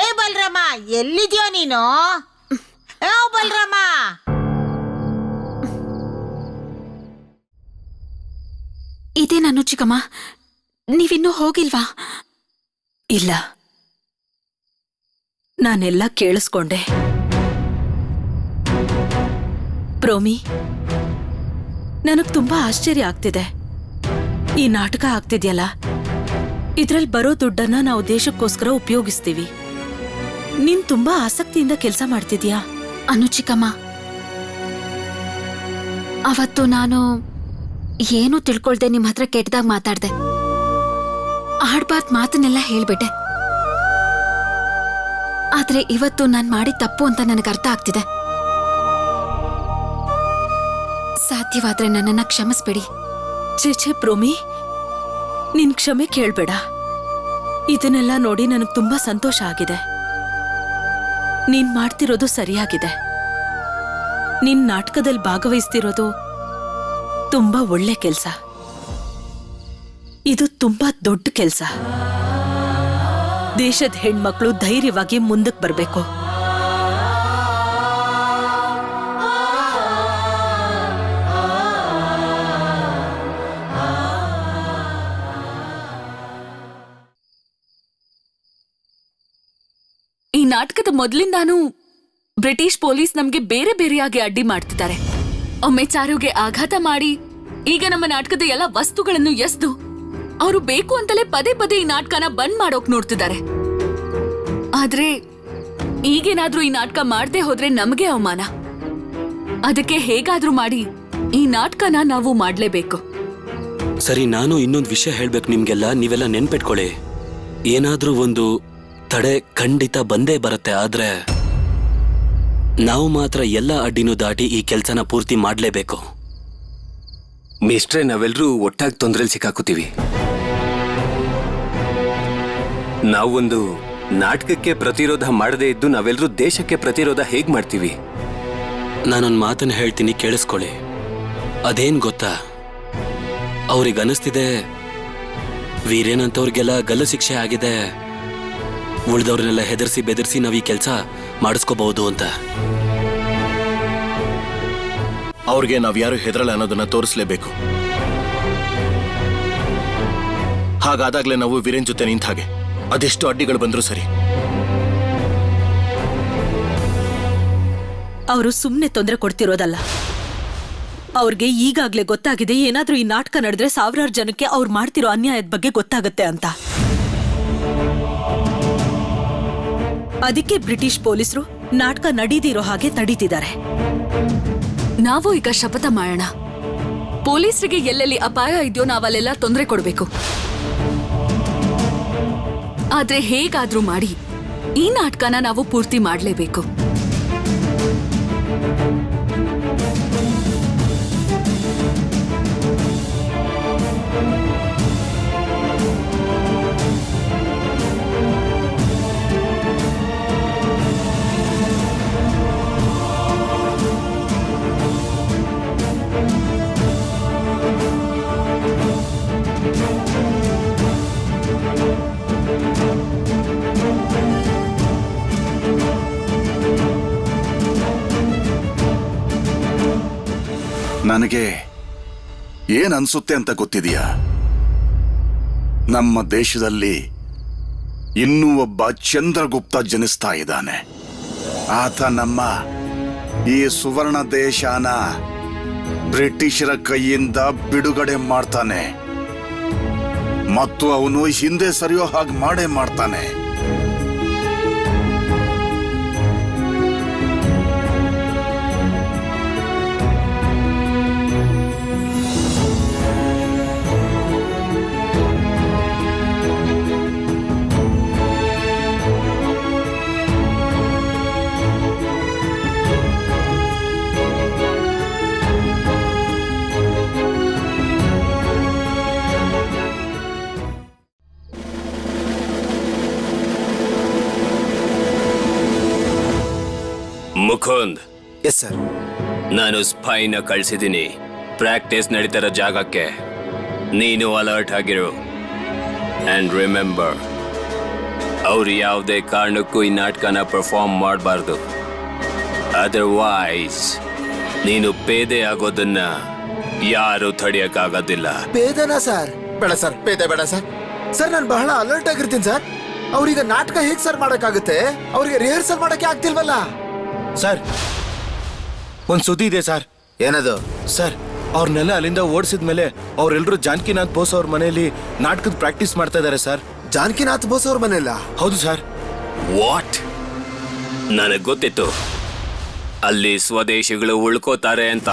ಏ ಬಲರಾಮ, ಎಲ್ಲಿದ್ಯೋ ನೀನು? ಬಲರಾಮ, ಇದೇ ನಾನು ಚಿಕ್ಕಮ್ಮ. ನೀವಿನ್ನೂ ಹೋಗಿಲ್ವಾ? ಇಲ್ಲ, ನಾನೆಲ್ಲ ಕೇಳಿಸ್ಕೊಂಡೆ. ಪ್ರೋಮಿ, ನನಗ್ ತುಂಬಾ ಆಶ್ಚರ್ಯ ಆಗ್ತಿದೆ. ಈ ನಾಟಕ ಆಗ್ತಿದ್ಯಲ್ಲ, ಇದ್ರಲ್ಲಿ ಬರೋ ದುಡ್ಡನ್ನ ನಾವು ದೇಶಕ್ಕೋಸ್ಕರ ಉಪಯೋಗಿಸ್ತೀವಿ. ನೀನ್ ತುಂಬಾ ಆಸಕ್ತಿಯಿಂದ ಕೆಲಸ ಮಾಡ್ತಿದ್ಯಾ. ಅನು ಚಿಕ್ಕಮ್ಮ, ಅವತ್ತು ನಾನು ಏನೂ ತಿಳ್ಕೊಳ್ದೆ ನಿಮ್ ಹತ್ರ ಕೆಟ್ಟದಾಗ ಮಾತಾಡ್ದೆ. ಆಡ್ಬಾರ್ದು ಮಾತನ್ನೆಲ್ಲ ಹೇಳ್ಬಿಟ್ಟೆ. ಆದ್ರೆ ಇವತ್ತು ನಾನ್ ಮಾಡಿದ ತಪ್ಪು ಅಂತ ನನಗೆ ಅರ್ಥ ಆಗ್ತಿದೆ. ಸಾಧ್ಯವಾದ್ರೆ ನನ್ನನ್ನ ಕ್ಷಮಿಸ್ಬೇಡಿ. ಛೇ ಪ್ರೋಮಿ, ನಿನ್ ಕ್ಷಮೆ ಕೇಳ್ಬೇಡ. ಇದನ್ನೆಲ್ಲ ನೋಡಿ ನನಗ್ ತುಂಬಾ ಸಂತೋಷ ಆಗಿದೆ. ನೀನ್ ಮಾಡ್ತಿರೋದು ಸರಿಯಾಗಿದೆ. ನಿನ್ ನಾಟಕದಲ್ಲಿ ಭಾಗವಹಿಸ್ತಿರೋದು ತುಂಬಾ ಒಳ್ಳೆ ಕೆಲ್ಸ. ಇದು ತುಂಬಾ ದೊಡ್ಡ ಕೆಲ್ಸ. ದೇಶದ ಹೆಣ್ಮಕ್ಳು ಧೈರ್ಯವಾಗಿ ಮುಂದಕ್ಕೆ ಬರ್ಬೇಕು. ಈ ನಾಟಕದ ಮೊದಲಿಂದಾನು ಬ್ರಿಟಿಷ್ ಪೊಲೀಸ್ ನಮ್ಗೆ ಬೇರೆ ಬೇರೆಯಾಗಿ ಅಡ್ಡಿ ಮಾಡ್ತಿದ್ದಾರೆ. ಒಮ್ಮೆ ಚಾರುಗೆ ಆಘಾತ ಮಾಡಿ, ಈಗ ನಮ್ಮ ನಾಟಕದ ಎಲ್ಲ ವಸ್ತುಗಳನ್ನು ಎಸ್ದು ಅವರು ಬೇಕು ಅಂತಲೇ ಪದೇ ಪದೇ ಈ ನಾಟಕನ ಬಂದ್ ಮಾಡೋಕ್ ನೋಡ್ತಿದ್ದಾರೆ. ಆದ್ರೆ ಈಗೇನಾದ್ರೂ ಈ ನಾಟಕ ಮಾಡದೆ ಹೋದ್ರೆ ನಮಗೆ ಅವಮಾನ. ಅದಕ್ಕೆ ಹೇಗಾದ್ರೂ ಮಾಡಿ ಈ ನಾಟಕನ ನಾವು ಮಾಡ್ಲೇಬೇಕು. ಸರಿ, ನಾನು ಇನ್ನೊಂದು ವಿಷಯ ಹೇಳ್ಬೇಕು ನಿಮ್ಗೆಲ್ಲ. ನೀವೆಲ್ಲ ನೆನ್ಪಿಟ್ಕೊಳ್ಳಿ, ಏನಾದ್ರೂ ಒಂದು ತಡೆ ಖಂಡಿತ ಬಂದೇ ಬರುತ್ತೆ. ಆದ್ರೆ ನಾವು ಮಾತ್ರ ಎಲ್ಲ ಅಡ್ಡಿನೂ ದಾಟಿ ಈ ಕೆಲ್ಸನ ಪೂರ್ತಿ ಮಾಡ್ಲೇಬೇಕು. ಮಿಸ್ಟ್ರೆ, ನಾವೆಲ್ಲರೂ ಒಟ್ಟಾಗಿ ತೊಂದರೆಯಲ್ಲಿ ಸಿಕ್ಕಾಕೋತೀವಿ. ನಾವೊಂದು ನಾಟಕಕ್ಕೆ ಪ್ರತಿರೋಧ ಮಾಡದೇ ಇದ್ದು ನಾವೆಲ್ಲರೂ ದೇಶಕ್ಕೆ ಪ್ರತಿರೋಧ ಹೇಗ್ ಮಾಡ್ತೀವಿ? ನಾನೊಂದು ಮಾತನ್ನ ಹೇಳ್ತೀನಿ, ಕೇಳಿಸ್ಕೊಳ್ಳಿ. ಅದೇನ್ ಗೊತ್ತಾ, ಅವ್ರಿಗನ್ನಿಸ್ತಿದೆ ವೀರೇನ್ ಅಂತವ್ರಿಗೆಲ್ಲ ಗಲ್ಲು ಶಿಕ್ಷೆ ಆಗಿದೆ, ಉಳಿದವ್ರನ್ನೆಲ್ಲ ಹೆದರ್ಸಿ ಬೆದರ್ಸಿ ನಾವ್ ಈ ಕೆಲಸ ಮಾಡಿಸ್ಕೋಬಹುದು ಅಂತ. ಅವ್ರಿಗೆ ನಾವ್ಯಾರು ಹೆದರಲ್ಲ ಅನ್ನೋದನ್ನ ತೋರಿಸ್ಲೇಬೇಕು. ಹಾಗಾದಾಗ್ಲೇ ನಾವು ವೀರೇನ್ ಜೊತೆ ನಿಂತ ಹಾಗೆ. ಅದೆಷ್ಟು ಅಡ್ಡಿಗಳು ಬಂದ್ರು ಸರಿ. ಅವರು ಸುಮ್ನೆ ತೊಂದರೆ ಕೊಡ್ತಿರೋದಲ್ಲ. ಅವ್ರಿಗೆ ಈಗಾಗ್ಲೇ ಗೊತ್ತಾಗಿದೆ, ಏನಾದ್ರೂ ಈ ನಾಟಕ ನಡೆದ್ರೆ ಸಾವಿರಾರು ಜನಕ್ಕೆ ಅವ್ರು ಮಾಡ್ತಿರೋ ಅನ್ಯಾಯದ ಬಗ್ಗೆ ಗೊತ್ತಾಗತ್ತೆ ಅಂತ. ಅದಕ್ಕೆ ಬ್ರಿಟಿಷ್ ಪೊಲೀಸರು ನಾಟಕ ನಡೀದಿರೋ ಹಾಗೆ ತಡೀತಿದ್ದಾರೆ. ನಾವು ಈಗ ಶಪಥ ಮಾಡೋಣ, ಪೊಲೀಸರಿಗೆ ಎಲ್ಲೆಲ್ಲಿ ಅಪಾಯ ಇದೆಯೋ ನಾವಲ್ಲೆಲ್ಲ ತೊಂದರೆ ಕೊಡ್ಬೇಕು. ಆದ್ರೆ ಹೇಗಾದ್ರೂ ಮಾಡಿ ಈ ನಾಟಕನ ನಾವು ಪೂರ್ತಿ ಮಾಡ್ಲೇಬೇಕು. ನನಗೆ ಏನ್ ಅನ್ಸುತ್ತೆ ಅಂತ ಗೊತ್ತಿದೆಯಾ? ನಮ್ಮ ದೇಶದಲ್ಲಿ ಇನ್ನೂ ಒಬ್ಬ ಚಂದ್ರಗುಪ್ತ ಜನಿಸ್ತಾ ಇದ್ದಾನೆ. ಆತ ನಮ್ಮ ಈ ಸುವರ್ಣ ದೇಶನ ಬ್ರಿಟಿಷರ ಕೈಯಿಂದ ಬಿಡುಗಡೆ ಮಾಡ್ತಾನೆ ಮತ್ತು ಅವನು ಹಿಂದೆ ಸರಿಯೋ ಹಾಗೆ ಮಾಡೇ ಮಾಡ್ತಾನೆ. Mukund, yes sir. ನಾನು ಸ್ಪೈನ ಕಳಿಸಿದ್ದೀನಿ ಪ್ರಾಕ್ಟೀಸ್ ನಡೀತಿರೋ ಜಾಗಕ್ಕೆ. ನೀನು ಅಲರ್ಟ್ ಆಗಿರು. ಅಂಡ್ ರಿಮೆಂಬರ್, ಅವ್ರು ಯಾವುದೇ ಕಾರಣಕ್ಕೂ ಈ ನಾಟಕನ ಪರ್ಫಾರ್ಮ್ ಮಾಡಬಾರ್ದು. ಅದರ್ವೈಸ್ ನೀನು ಪೇದೆ ಆಗೋದನ್ನ ಯಾರು ತಡೆಯಕ್ಕಾಗೋದಿಲ್ಲ. ಪೇದನಾ ಸರ್? ಬೇಡ ಸರ್, ಪೇದೆ ಬೇಡ ಸರ್. ಸರ್ ನಾನು ಬಹಳ ಅಲರ್ಟ್ ಆಗಿರ್ತೀನಿ ಸರ್. ಅವ್ರೀಗ ನಾಟಕ ಹೇಗ್ ಸರ್ ಮಾಡಕ್ಕಾಗುತ್ತೆ? ಅವ್ರಿಗೆ ರಿಹರ್ಸಲ್ ಮಾಡಕ್ಕೆ ಆಗ್ತಿಲ್ವಲ್ಲ. ಸರ್, ಒಂದ್ ಸುದ್ದಿ ಇದೆ ಸರ್. ಏನದು ಸರ್? ಅವ್ರನ್ನೆಲ್ಲ ಅಲ್ಲಿಂದ ಓಡಿಸಿದ್ಮೇಲೆ ಅವ್ರೆಲ್ರು ಜಾನಕಿನಾಥ್ ಬೋಸ್ ಅವ್ರ ಮನೆಯಲ್ಲಿ ನಾಟಕದ ಪ್ರಾಕ್ಟೀಸ್ ಮಾಡ್ತಾ ಇದಾರೆ ಸರ್. ಜಾನಕಿನಾಥ್ ಬೋಸ್ ಅವ್ರ ಮನೆಯಲ್ಲ? ಹೌದು ಸರ್. ವಾಟ್? ನನಗ್ ಗೊತ್ತಿತ್ತು ಅಲ್ಲಿ ಸ್ವದೇಶಿಗಳು ಉಳ್ಕೋತಾರೆ ಅಂತ.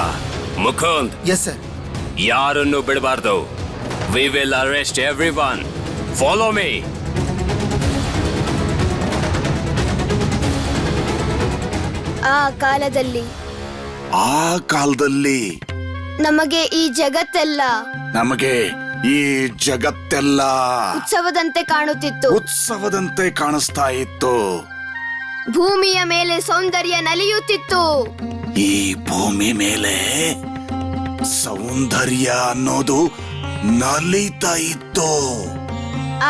Mukund, yes sir. ಯಾರನ್ನು ಬಿಡಬಾರ್ದು. We will arrest everyone. Follow me. ಆ ಕಾಲದಲ್ಲಿ ನಮಗೆ ಈ ಜಗತ್ತೆಲ್ಲ ಉತ್ಸವದಂತೆ ಕಾಣಿಸ್ತಾ ಇತ್ತು. ಭೂಮಿಯ ಮೇಲೆ ಸೌಂದರ್ಯ ನಲಿಯುತ್ತಿತ್ತು. ಈ ಭೂಮಿ ಮೇಲೆ ಸೌಂದರ್ಯ ಅನ್ನೋದು ನಲಿತಾ ಇತ್ತು.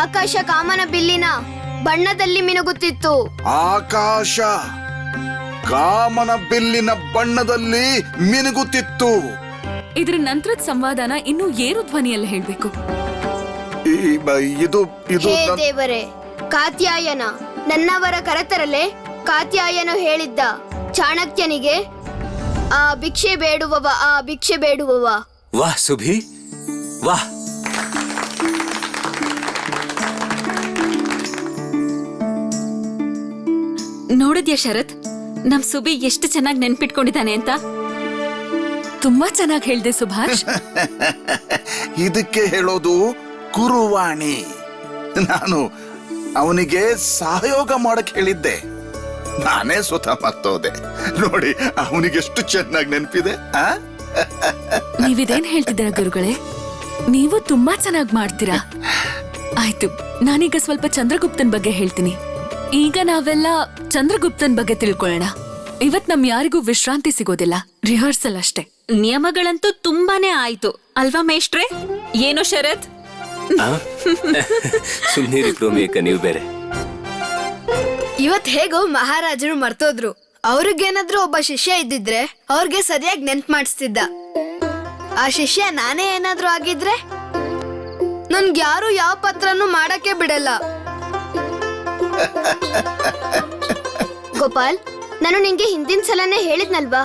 ಆಕಾಶ ಕಾಮನ ಬಿಲ್ಲಿನ ಬಣ್ಣದಲ್ಲಿ ಮಿನುಗುತ್ತಿತ್ತು. ಆಕಾಶ ಕಾಮನ ಬಿಲ್ಲಿನ ಬಣ್ಣದಲ್ಲಿ ಮಿನುಗುತ್ತಿತ್ತು. ಇದ್ರ ನಂತರದ ಸಂವಾದನ ಇನ್ನು ಏರು ಧ್ವನಿಯಲ್ಲಿ ಹೇಳ್ಬೇಕು. ಹೇ ದೇವರೇ, ಕಾತ್ಯಾಯನ ನನ್ನವರ ಕರೆತರಲೆ. ಕಾತ್ಯಾಯನು ಹೇಳಿದ್ದ ಚಾಣಕ್ಯನಿಗೆ, ಆ ಭಿಕ್ಷೆ ಬೇಡುವವ. ವಾಹ್ ಸುಭಿ, ವಾಹ್. ನೋಡಿದ್ಯಾ ಶರತ್, ನಮ್ ಸುಬಿ ಎಷ್ಟು ಚೆನ್ನಾಗಿ ನೆನ್ಪಿಟ್ಕೊಂಡಿದ್ದಾನೆ ಅಂತ? ತುಂಬಾ ಚೆನ್ನಾಗಿ ಹೇಳ್ದೆ ಸುಭಾಷ್. ಇದಕ್ಕೆ ಹೇಳೋದು ಕುರುವಾಣಿ. ನಾನು ಅವನಿಗೆ ಸಹಯೋಗ ಮಾಡಕ್ ಹೇಳಿದ್ದೆ, ನಾನೇ ಸ್ವತಃ ಮರ್ತೋದೆ. ನೋಡಿ ಅವನಿಗೆ ಎಷ್ಟು ಚೆನ್ನಾಗಿ ನೆನಪಿದೆ. ನೀವಿದೇನ್ ಹೇಳ್ತಿದ್ದೀರಾ ಗುರುಗಳೇ? ನೀವು ತುಂಬಾ ಚೆನ್ನಾಗಿ ಮಾಡ್ತೀರಾ. ಆಯ್ತು, ನಾನೀಗ ಸ್ವಲ್ಪ ಚಂದ್ರಗುಪ್ತನ್ ಬಗ್ಗೆ ಹೇಳ್ತೀನಿ. ಈಗ ನಾವೆಲ್ಲ ಚಂದ್ರಗುಪ್ತನ್ ಬಗ್ಗೆ ತಿಳ್ಕೊಳ್ಳೋಣ. ಇವತ್ ನಮ್ ಯಾರಿಗೂ ವಿಶ್ರಾಂತಿ ಸಿಗೋದಿಲ್ಲ, ರಿಹರ್ಸಲ್ ಅಷ್ಟೇ. ನಿಯಮಗಳಂತೂ ತುಂಬಾನೇ ಆಯ್ತು ಅಲ್ವಾ ಮೇಷ್ಟ್ರೆ? ಏನೋ ಶರತ್? ಸುಮ್ನಿರಿ ಪ್ರೋಮಿಯಕ್ಕ, ನೀವು ಬೇರೆ. ಇವತ್ ಹೇಗೋ ಮಹಾರಾಜರು ಮರ್ತೋದ್ರು. ಅವ್ರಿಗೇನಾದ್ರೂ ಒಬ್ಬ ಶಿಷ್ಯ ಇದ್ದಿದ್ರೆ ಅವ್ರಿಗೆ ಸರಿಯಾಗಿ ನೆನ್ಪು ಮಾಡಿಸ್ತಿದ್ದ. ಆ ಶಿಷ್ಯ ನಾನೇ ಏನಾದ್ರೂ ಆಗಿದ್ರೆ ನನ್ಗ್ಯಾರು ಯಾವ ಪತ್ರನೂ ಮಾಡಕ್ಕೆ ಬಿಡಲ್ಲ. ಗೋಪಾಲ್, ನಾನು ನಿಂಗೆ ಹಿಂದಿನ ಸಲನೇ ಹೇಳಿದ್ನಲ್ವಾ,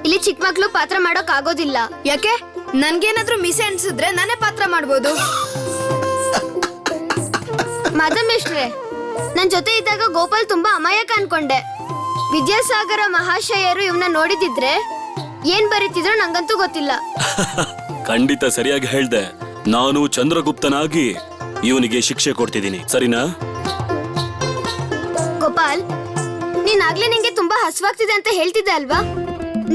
ಇಲ್ಲಿ ಚಿಕ್ಕ ಮಕ್ಳು ಪಾತ್ರ ಮಾಡೋಕ್ ಆಗೋದಿಲ್ಲ. ಯಾಕೆ? ನನ್ಗೇನಾದ್ರೂ ಮಿಸೆ ಅನ್ಸಿದ್ರೆ ನಾನೇ ಪಾತ್ರ ಮಾಡ್ಬೋದು. ಮಾಧಮೇಶ್ವ್ರೆ, ನನ್ ಜೊತೆ ಇದ್ದಾಗ ಗೋಪಾಲ್ ತುಂಬಾ ಅಮಾಯಕ ಅನ್ಕೊಂಡೆ. ವಿದ್ಯಾಸಾಗರ ಮಹಾಶಯರು ಇವನ್ನ ನೋಡಿದಿದ್ರೆ ಏನ್ ಬರೀತಿದ್ರು ನಂಗಂತೂ ಗೊತ್ತಿಲ್ಲ. ಖಂಡಿತ ಸರಿಯಾಗಿ ಹೇಳ್ದೆ. ನಾನು ಚಂದ್ರಗುಪ್ತನಾಗಿ ಇವನಿಗೆ ಶಿಕ್ಷೆ ಕೊಡ್ತಿದ್ದೀನಿ, ಸರಿನಾ? ಗೋಪಾಲ್, ನೀನಾಗ್ಲೇ ನಿಂಗೆ ತುಂಬಾ ಹಸುವಾಗ್ತಿದೆ ಅಂತ ಹೇಳ್ತಿದ್ದೆ ಅಲ್ವಾ?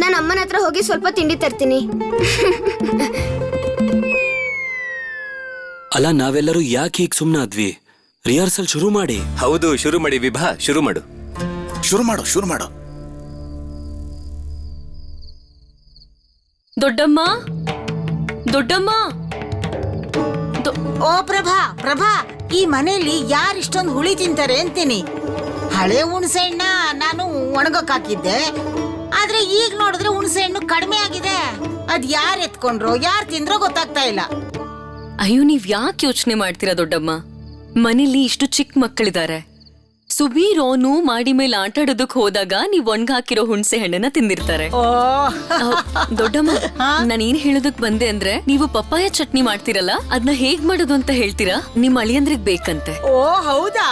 ನಾನು ಅಮ್ಮನ ಹತ್ರ ಹೋಗಿ ಸ್ವಲ್ಪ ತಿಂಡಿ ತರ್ತೀನಿ. ಅಲ್ಲ, ನಾವೆಲ್ಲರೂ ಯಾಕೆ ಹೀಗೆ ಸುಮ್ನಾದ್ವಿ? ರಿಹರ್ಸಲ್ ಶುರು ಮಾಡಿ. ಹೌದು, ಶುರು ಮಾಡಿ ವಿಭಾ, ಶುರು ಮಾಡು. ದೊಡ್ಡಮ್ಮ, ಓ ಪ್ರಭಾ, ಈ ಮನೆಯಲ್ಲಿ ಯಾರಿಷ್ಟೊಂದು ಹುಳಿ ತಿಂತಾರೆ ಅಂತೀನಿ. ಹಳೆ ಹುಣಸೆ ಹಣ್ಣ ನಾನು ಒಣಗಕ್ ಹಾಕಿದ್ದೆ, ಆದ್ರೆ ಈಗ ನೋಡಿದ್ರೆ ಹುಣಸೆ ಹಣ್ಣು ಕಡಿಮೆ ಆಗಿದೆ. ಅದ್ ಯಾರು ಎತ್ಕೊಂಡ್ರೋ ಯಾರು ತಿಂದ್ರೋ ಗೊತ್ತಾಗ್ತಾ ಇಲ್ಲ. ಅಯ್ಯೋ, ನೀವ್ ಯಾಕೆ ಯೋಚನೆ ಮಾಡ್ತೀರಾ ದೊಡ್ಡಮ್ಮ? ಮನೇಲಿ ಇಷ್ಟು ಚಿಕ್ಕ ಮಕ್ಕಳಿದ್ದಾರೆ, ಸುಬಿ ರೋನು ಮಾಡಿ ಮೇಲೆ ಆಟ ಆಡೋದಕ್ ಹೋದಾಗ ನೀವ್ ಒಣಗಾಕಿರೋ ಹುಣಸೆ ಹಣ್ಣನ್ನ ತಿಂದಿರ್ತಾರೆ. ದೊಡ್ಡಮ್ಮ, ನಾನೇನ್ ಹೇಳೋದಕ್ ಬಂದೆ ಅಂದ್ರೆ, ನೀವು ಪಪ್ಪಾಯ ಚಟ್ನಿ ಮಾಡ್ತೀರಲ್ಲ, ಅದನ್ನ ಹೇಗ್ ಮಾಡೋದು ಅಂತ ಹೇಳ್ತೀರಾ? ನಿಮ್ ಅಳಿಯಂದ್ರಿಗ್ ಬೇಕಂತೆ. ಓ ಹೌದಾ?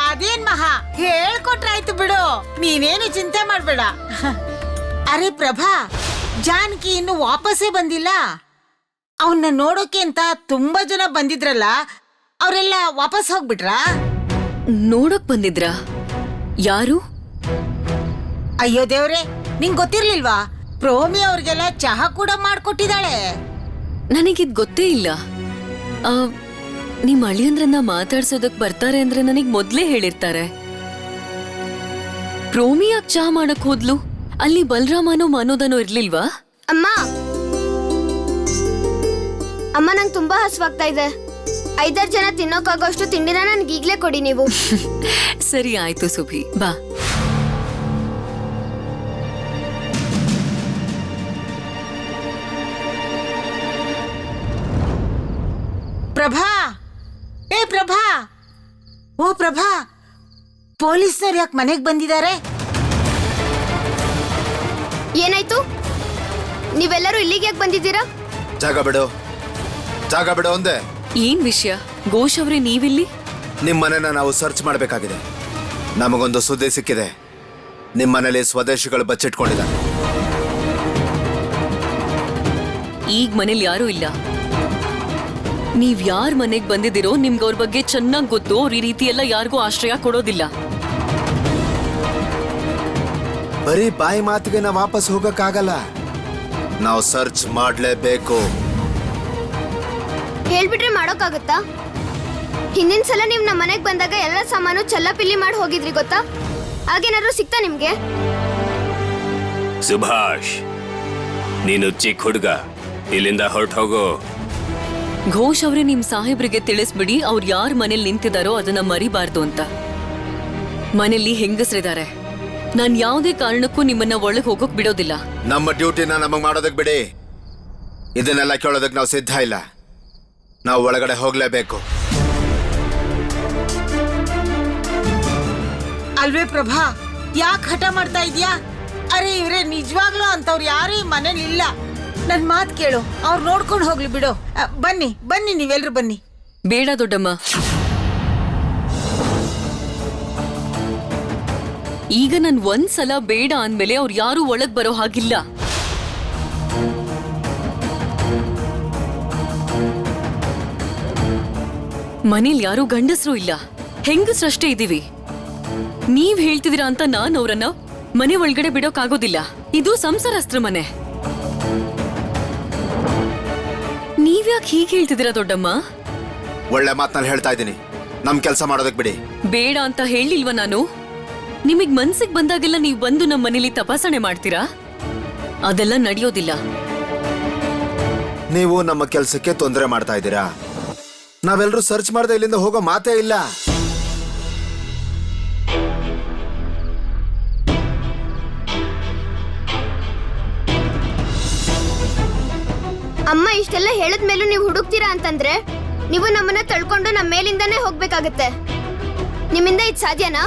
ಅದೇನ್ ಮಹಾ, ಹೇಳ್ಕೊಟ್ರಾಯ್ತು ಬಿಡು, ನೀನೇನು ಚಿಂತೆ ಮಾಡ್ಬೇಡ. ಅರೆ ಪ್ರಭಾ, ಜಾನಕಿ ಇನ್ನು ವಾಪಸ್ಸೇ ಬಂದಿಲ್ಲ. ಅವನ್ನ ನೋಡೋಕೆ ಅಂತ ತುಂಬಾ ಜನ ಬಂದಿದ್ರಲ್ಲ, ಅವರೆಲ್ಲ ವಾಪಸ್ ಹೋಗ್ಬಿಟ್ರಾ? ನೋಡಕ್ ಬಂದಿದ್ರಾ? ಯಾರು? ಅಯ್ಯೋ ದೇವ್ರೆ, ನಿಂಗ್ ಗೊತ್ತಿರ್ಲಿಲ್ವಾ? ಪ್ರೋಮಿ ಅವ್ರಿಗೆಲ್ಲ ಚಹಾ ಕೂಡ ಮಾಡ್ಕೊಟ್ಟಿದ್ದಾಳೆ. ನನಗಿದ್ ಗೊತ್ತೇ ಇಲ್ಲ. ನಿಮ್ ಅಳಿಯಂದ್ರನ್ನ ಮಾತಾಡ್ಸೋದಕ್ ಬರ್ತಾರೆ ಅಂದ್ರೆ ನನಗ್ ಮೊದ್ಲೇ ಹೇಳಿರ್ತಾರೆ. ಪ್ರೋಮಿ ಯಾಕೆ ಚಹಾ ಮಾಡಕ್ ಹೋದ್ಲು? ಅಲ್ಲಿ ಬಲರಾಮನೋ ಮಾನೋದನೋ ಇರ್ಲಿಲ್ವಾ? ಅಮ್ಮ ಅಮ್ಮ, ನಂಗೆ ತುಂಬಾ ಹಸುವಾಗ್ತಾ ಇದೆ. 5-6 ಜನ ತಿನ್ನೋಕಾಗೋಷ್ಟು ತಿಂಡಿನ ನನ್ಗೆ ಈಗ್ಲೇ ಕೊಡಿ ನೀವು. ಸರಿ ಆಯ್ತು ಸುಭಿ, ಬಾ. ಪ್ರಭಾ, ಏ ಪ್ರಭಾ, ಓ ಪ್ರಭಾ, ಪೊಲೀಸ್ನವ್ರು ಯಾಕೆ ಮನೆಗ್ ಬಂದಿದ್ದಾರೆ? ಏನಾಯ್ತು? ನೀವೆಲ್ಲರೂ ಇಲ್ಲಿಗೆ ಯಾಕೆ ಬಂದಿದ್ದೀರಾ? ಜಾಗ ಬಿಡು, ಜಾಗ ಬಿಡು ಒಂದೇ. ಏನ್ ವಿಷಯ? ಘೋಷ್ ಅವ್ರೆ, ನೀವಿಲ್ಲಿ? ನಿಮ್ ಮನೆನ ನಾವು ಸರ್ಚ್ ಮಾಡಬೇಕಾಗಿದೆ. ನಮಗೊಂದು ಸುದ್ದಿ ಸಿಕ್ಕಿದೆ. ನಿಮ್ ಮನೇಲಿ ಸ್ವದೇಶಿಗಳು ಬಚ್ಚಿಟ್ಕೊಂಡಿದ್ದಾರೆ. ಈಗ ಮನೇಲಿ ಯಾರೂ ಇಲ್ಲ. ನೀವ್ ಯಾರ್ ಮನೆಗ್ ಬಂದಿದ್ದೀರೋ ನಿಮ್ಗೆ ಅವ್ರ ಬಗ್ಗೆ ಚೆನ್ನಾಗ್ ಗೊತ್ತು. ಅವ್ರ ಈ ರೀತಿ ಎಲ್ಲ ಯಾರಿಗೂ ಆಶ್ರಯ ಕೊಡೋದಿಲ್ಲ. ಬರೀ ಬಾಯಿ ಮಾತಿಗೆ ನಾವು ವಾಪಸ್ ಹೋಗಕ್ಕಾಗಲ್ಲ. ನಾವು ಸರ್ಚ್ ಮಾಡ್ಲೇಬೇಕು. ಹೇಳ್ಬಿಟ್ರೆ ಮಾಡೋಕ್ಕಾಗತ್ತಾ? ಹಿಂದಿನ ಸಲ ನೀವು ನಮ್ಮ ಮನೆಗೆ ಬಂದಾಗ ಎಲ್ಲ ಸಾಮಾನು ಚಲ್ಲಪಿಲ್ಲಿ ಮಾಡಿ ಹೋಗಿದ್ರಿ, ಗೊತ್ತಾ? ಹಾಗೇನಾದ್ರು ಸಿಕ್ತಾ ನಿಮ್ಗೆ? ಸುಭಾಷ್, ನೀನು ಚಿಕ್ಕ ಹುಡುಗ, ಇಲ್ಲಿಂದ ಹೊರಟು ಹೋಗು. ಘೋಷ್ ಅವ್ರೆ, ನಿಮ್ ಸಾಹೇಬ್ರಿಗೆ ತಿಳಿಸ್ಬಿಡಿ, ಅವ್ರು ಯಾರ್ ಮನೇಲಿ ನಿಂತಿದಾರೋ ಅದನ್ನ ಮರಿಬಾರ್ದು ಅಂತ. ಮನೇಲಿ ಹೆಂಗಸ್ರಿದ್ದಾರೆ. ನಾನ್ ಯಾವುದೇ ಕಾರಣಕ್ಕೂ ನಿಮ್ಮನ್ನ ಒಳಗ್ ಹೋಗೋಕ್ ಬಿಡೋದಿಲ್ಲ. ನಮ್ಮ ಡ್ಯೂಟಿನ ನಮಗ್ ಮಾಡೋದಕ್ ಬಿಡಿ. ಇದನ್ನೆಲ್ಲ ಕೇಳೋದಕ್ ನಾವು ಸಿದ್ಧ ಇಲ್ಲ. ನಾವು ಒಳಗಡೆ ಹೋಗ್ಲೇಬೇಕು. ಅಲ್ವೇ ಪ್ರಭಾ, ಯಾಕೆ ಹಠ ಮಾಡ್ತಾ ಇದ್ಯಾ? ಅರೆ ಇವ್ರೆ, ನಿಜವಾಗ್ಲೂ ಅಂತವ್ರು ಯಾರು ಈ ಮನೇಲಿ ಇಲ್ಲ. ನನ್ ಮಾತ್ ಕೇಳು, ಅವ್ರು ನೋಡ್ಕೊಂಡು ಹೋಗ್ಲಿ ಬಿಡು. ಬನ್ನಿ ಬನ್ನಿ, ನೀವೆಲ್ರು ಬನ್ನಿ. ಬೇಡ ದೊಡ್ಡಮ್ಮ, ಈಗ ನನ್ ಒಂದ್ಸಲ ಬೇಡ ಅಂದ್ಮೇಲೆ ಅವ್ರು ಯಾರು ಒಳಗ್ ಬರೋ ಹಾಗಿಲ್ಲ. ಮನೇಲಿ ಯಾರು ಗಂಡಸರು ಇಲ್ಲ, ಹೆಂಗಸ್ರಷ್ಟೇ ಇದೀವಿ. ನೀವ್ ಹೇಳ್ತಿದೀರಾ ಅಂತ ನಾನ್ ಅವ್ರನ್ನ ಮನೆ ಒಳಗಡೆ ಬಿಡೋಕಾಗೋದಿಲ್ಲ. ಇದು ಸಂಸಾರಸ್ತ್ರ ಮನೆ. ನೀವ್ಯಾಕೆ ಹೀಗೆ ಹೇಳ್ತಿದ್ದೀರಾ ದೊಡ್ಡಮ್ಮ? ಒಳ್ಳೆ ಮಾತನ್ನ ಹೇಳ್ತಾ ಇದ್ದೀನಿ. ನಮ್ ಕೆಲಸ ಮಾಡೋದಕ್ ಬಿಡಿ. ಬೇಡ ಅಂತ ಹೇಳಿಲ್ವಾ ನಾನು? ನಿಮಗ್ ಮನ್ಸಿಗೆ ಬಂದಾಗೆಲ್ಲ ನೀವು ಬಂದು ನಮ್ಮ ಮನೇಲಿ ತಪಾಸಣೆ ಮಾಡ್ತೀರಾ? ಅದೆಲ್ಲ ನಡೆಯೋದಿಲ್ಲ. ನೀವು ನಮ್ಮ ಕೆಲಸಕ್ಕೆ ತೊಂದರೆ ಮಾಡ್ತಾ ಇದ್ದೀರಾ. ನಾವೆಲ್ಲರೂ ಸರ್ಚ್ ಮಾಡದೆ ಇಲ್ಲಿಂದ ಹೋಗೋ ಮಾತೇ ಇಲ್ಲ. ಅಮ್ಮ ಇಷ್ಟೆಲ್ಲ ಹೇಳಿದ್ಮೇಲೂ ನೀವು ಹುಡುಕ್ತೀರಾ ಅಂತಂದ್ರೆ ನೀವು ನಮ್ಮನ್ನ ತಳ್ಕೊಂಡು ನಮ್ಮ ಮೇಲಿಂದಾನೇ ಹೋಗ್ಬೇಕಾಗತ್ತೆ. ನಿಮ್ಮಿಂದ ಇದು ಸಾಧ್ಯನಾ?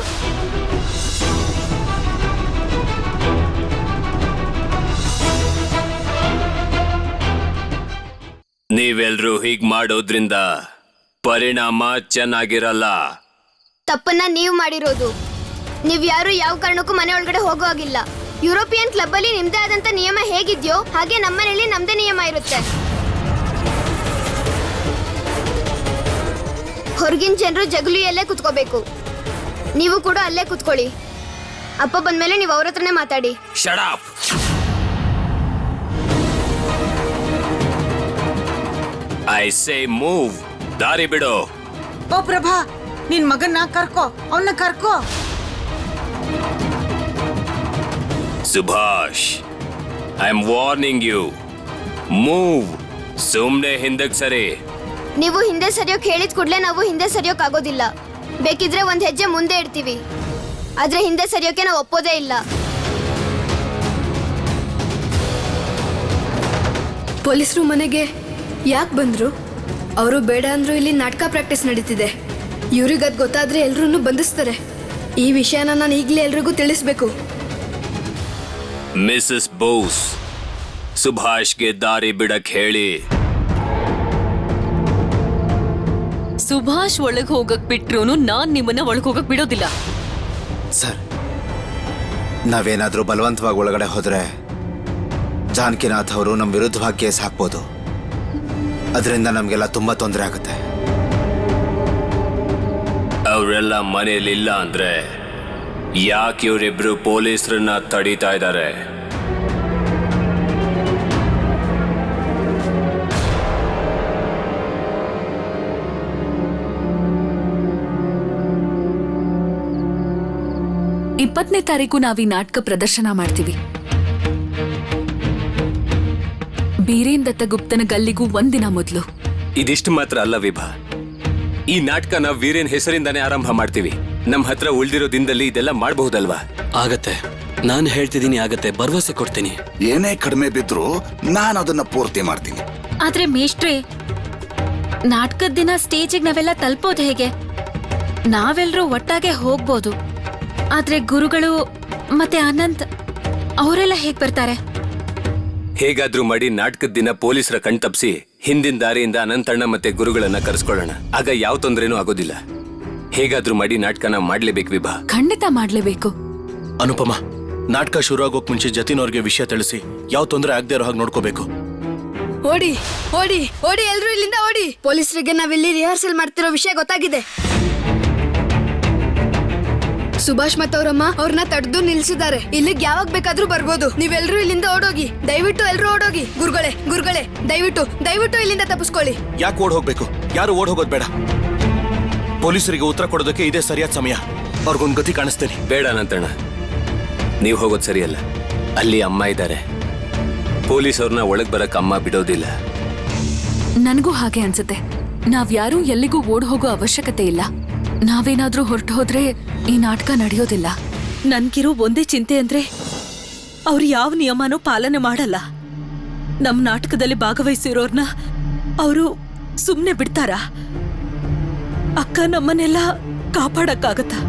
ನೀವೆಲ್ರೂ ಹೀಗ್ ಮಾಡೋದ್ರಿಂದ ಪರಿಣಾಮ ಚೆನ್ನಾಗಿರಲ್ಲ. ತಪ್ಪನ್ನ ನೀವು ಮಾಡಿರೋದು. ನೀವ್ ಯಾರು ಯಾವ ಕಾರಣಕ್ಕೂ ಮನೆ ಒಳಗಡೆ ಹೋಗೋ ಹಾಗಿಲ್ಲ. ಯುರೋಪಿಯನ್ ಕ್ಲಬ್ ಅಲ್ಲಿ ನಿಮ್ದೇ ಆದಂತ ನಿಯಮ ಹೇಗಿದ್ಯೋ ಹಾಗೆ ನಮ್ಮನೇಲಿ ನಮ್ದೇ ನಿಯಮ ಇರುತ್ತೆ. ಹೊರಗಿನ ಜನರು ಜಗಲಿಯಲ್ಲೇ ಕುತ್ಕೋಬೇಕು. ನೀವು ಕೂಡ ಅಲ್ಲೇ ಕುತ್ಕೊಳ್ಳಿ. ಅಪ್ಪ ಬಂದ್ಮೇಲೆ ನೀವು ಅವ್ರ ಹತ್ರನೇ ಮಾತಾಡಿ. Shut up! I say move. ದಾರಿ ಬಿಡು. ಓ ಪ್ರಭಾ, ನಿನ್ ಮಗನ್ನ ಕರ್ಕೋ, ಅವನ್ನ ಕರ್ಕೋ. Subhash, I am warning you. Move. ಸುಮ್ನೆ ಹಿಂದಕ್ಕೆ ಸರಿ. ನೀವು ಹಿಂದೆ ಸರಿಯೋಕ್ ಹೇಳಿದ ಕೂಡಲೇ ನಾವು ಹಿಂದೆ ಸರಿಯೋಕ್ ಆಗೋದಿಲ್ಲ. ಬೇಕಿದ್ರೆ ಒಂದ್ ಹೆಜ್ಜೆ ಮುಂದೆ ಇಡ್ತೀವಿ, ಆದ್ರೆ ಹಿಂದೆ ಸರಿಯೋಕೆ ನಾವು ಒಪ್ಪೋದೇ ಇಲ್ಲ. ಪೊಲೀಸರು ಮನೆಗೆ ಯಾಕೆ ಬಂದ್ರು? ಅವರು ಬೇಡ ಅಂದ್ರು ಇಲ್ಲಿ ನಾಟಕ ಪ್ರಾಕ್ಟೀಸ್ ನಡೀತಿದೆ. ಇವ್ರಿಗದ್ ಗೊತ್ತಾದ್ರೆ ಎಲ್ರೂ ಬಂಧಿಸ್ತಾರೆ. ಈ ವಿಷಯನ ನಾನು ಈಗಲೇ ಎಲ್ರಿಗೂ ತಿಳಿಸ್ಬೇಕು. ಮಿಸಸ್ ಬೋಸ್, ಸುಭಾಷ್ಗೆ ದಾರಿ ಬಿಡಕ್ ಹೇಳಿ. ಸುಭಾಷ್ ಒಳಗ್ ಹೋಗಕ್ ಬಿಟ್ರು ನಾನ್ ನಿಮ್ಮನ್ನ ಒಳಗ್ ಹೋಗಕ್ ಬಿಡೋದಿಲ್ಲ. ಸರ್, ನಾವೇನಾದ್ರೂ ಬಲವಂತವಾಗಿ ಒಳಗಡೆ ಹೋದ್ರೆ ಜಾನಕಿನಾಥ್ ಅವರು ನಮ್ಮ ವಿರುದ್ಧವಾಗಿ ಕೇಸ್ ಹಾಕ್ಬೋದು. ಅದರಿಂದ ನಮಗೆಲ್ಲ ತುಂಬಾ ತೊಂದರೆ ಆಗುತ್ತೆ. ಅವರೆಲ್ಲ ಮನೇಲಿಲ್ಲ ಅಂದ್ರೆ ಯಾಕೆ ಇವರಿಬ್ರು ಪೊಲೀಸರನ್ನ ತಡೀತಾ ಇದ್ದಾರೆ? ಇಪ್ಪತ್ತನೇ ತಾರೀಕು ನಾವ್ ಈ ನಾಟಕ ಪ್ರದರ್ಶನ ಮಾಡ್ತೀವಿ. ಬೀರೇನ್ ದತ್ತಗುಪ್ತನ ಗಲ್ಲಿಗೂ ಒಂದಿನ ಮೊದಲು. ಇದಿಷ್ಟು ಮಾತ್ರ ಅಲ್ಲ ವಿಭಾ, ಈ ನಾಟಕ ನಾವು ವೀರೇನ್ ಹೆಸರಿಂದಾನೇ ಆರಂಭ ಮಾಡ್ತೀವಿ. ನಮ್ ಹತ್ರ ಉಳ್ದಿರೋ ದಿನದಲ್ಲಿ ಇದೆಲ್ಲ ಮಾಡಬಹುದಲ್ವಾ? ಆಗತ್ತೆ, ನಾನು ಹೇಳ್ತಿದ್ದೀನಿ, ಆಗತ್ತೆ, ಭರವಸೆ ಕೊಡ್ತೀನಿ. ಏನೇ ಕಡಿಮೆ ಬಿದ್ರು ನಾನು ಅದನ್ನ ಪೂರ್ತಿ ಮಾಡ್ತೀನಿ. ಆದ್ರೆ ಮೇಷ್ಟ್ರೆ, ನಾಟಕದ ದಿನ ಸ್ಟೇಜಿಗೆ ನಾವೆಲ್ಲ ತಲುಪೋದು ಹೇಗೆ? ನಾವೆಲ್ಲರೂ ಒಟ್ಟಾಗೆ ಹೋಗ್ಬೋದು, ಆದ್ರೆ ಗುರುಗಳು ಮತ್ತೆ ಅನಂತ್ ಅವರೆಲ್ಲ ಹೇಗ್ ಬರ್ತಾರೆ? ಹೇಗಾದ್ರೂ ಮಾಡಿ ನಾಟಕದ ದಿನ ಪೊಲೀಸರ ಕಣ್ತಪ್ಸಿ ಹಿಂದಿನ ದಾರಿಯಿಂದ ಅನಂತಣ್ಣ ಮತ್ತೆ ಗುರುಗಳನ್ನ ಕರೆಸ್ಕೊಳ್ಳೋಣ. ಆಗ ಯಾವ ತೊಂದರೆನೂ ಆಗೋದಿಲ್ಲ. ಹೇಗಾದ್ರೂ ಮಾಡಿ ನಾಟಕನ ಮಾಡ್ಲೇಬೇಕು ವಿಭಾ. ಖಂಡಿತ ಮಾಡ್ಲೇಬೇಕು. ಅನುಪಮ, ನಾಟಕ ಶುರು ಆಗೋಕ್ ಮುಂಚೆ ಜತಿನ್ ಅವ್ರಿಗೆ ವಿಷಯ ತಿಳಿಸಿ ಯಾವ ತೊಂದರೆ ಆಗದೆ ಇರೋ ಹಾಗೆ ನೋಡ್ಕೋಬೇಕು. ಓಡಿ ಓಡಿ ಓಡಿ, ಎಲ್ರು ಇಲ್ಲಿಂದ ಓಡಿ. ಪೊಲೀಸರಿಗೆ ನಾವಿಲ್ಲಿ ರಿಹರ್ಸಲ್ ಮಾಡ್ತಿರೋ ವಿಷಯ ಗೊತ್ತಾಗಿದೆ. ಸುಭಾಷ್ ಮತ್ತವ್ರಮ್ಮ ಅವ್ರನ್ನ ತಡೆದು ನಿಲ್ಸಿದ್ದಾರೆ. ಇಲ್ಲಿಗೆ ಯಾವಾಗ ಬೇಕಾದ್ರೂ ಬರ್ಬೋದು. ನೀವೆಲ್ರೂ ಇಲ್ಲಿಂದ ಓಡೋಗಿ, ದಯವಿಟ್ಟು ಎಲ್ರೂ ಓಡೋಗಿ. ಗುರುಗಳೇ ಗುರುಗಳೇ, ದಯವಿಟ್ಟು ಇಲ್ಲಿಂದ ತಪ್ಪಿಸ್ಕೊಳ್ಳಿ. ಯಾಕೆ ಓಡ್ ಹೋಗ್ಬೇಕು? ಯಾರು ಓಡ್ ಹೋಗೋದು ಬೇಡ. ಪೊಲೀಸರಿಗೆ ಉತ್ತರ ಕೊಡೋದಕ್ಕೆ ಇದೇ ಸರಿಯಾದ ಸಮಯ. ಅವ್ರಿಗೊಂದು ಗತಿ ಕಾಣಿಸ್ತೇನೆ. ಬೇಡ ಅನಂತಣ್ಣ, ನೀವು ಹೋಗೋದು ಸರಿಯಲ್ಲ. ಅಲ್ಲಿ ಅಮ್ಮ ಇದ್ದಾರೆ. ಪೊಲೀಸ್ ಅವ್ರನ್ನ ಒಳಗ್ ಬರಕ್ ಅಮ್ಮ ಬಿಡೋದಿಲ್ಲ. ನನಗೂ ಹಾಗೆ ಅನ್ಸುತ್ತೆ. ನಾವ್ಯಾರೂ ಎಲ್ಲಿಗೂ ಓಡ್ ಹೋಗೋ ಅವಶ್ಯಕತೆ ಇಲ್ಲ. ನಾವೇನಾದ್ರೂ ಹೊರಟು ಹೋದ್ರೆ ಈ ನಾಟಕ ನಡೆಯೋದಿಲ್ಲ. ನನ್ಗಿರೋ ಒಂದೇ ಚಿಂತೆ ಅಂದ್ರೆ ಅವ್ರು ಯಾವ ನಿಯಮನೂ ಪಾಲನೆ ಮಾಡಲ್ಲ. ನಮ್ ನಾಟಕದಲ್ಲಿ ಭಾಗವಹಿಸಿರೋರ್ನ ಅವರು ಸುಮ್ನೆ ಬಿಡ್ತಾರಾ? ಅಕ್ಕ ನಮ್ಮನ್ನೆಲ್ಲ ಕಾಪಾಡಕ್ಕಾಗತ್ತಾ?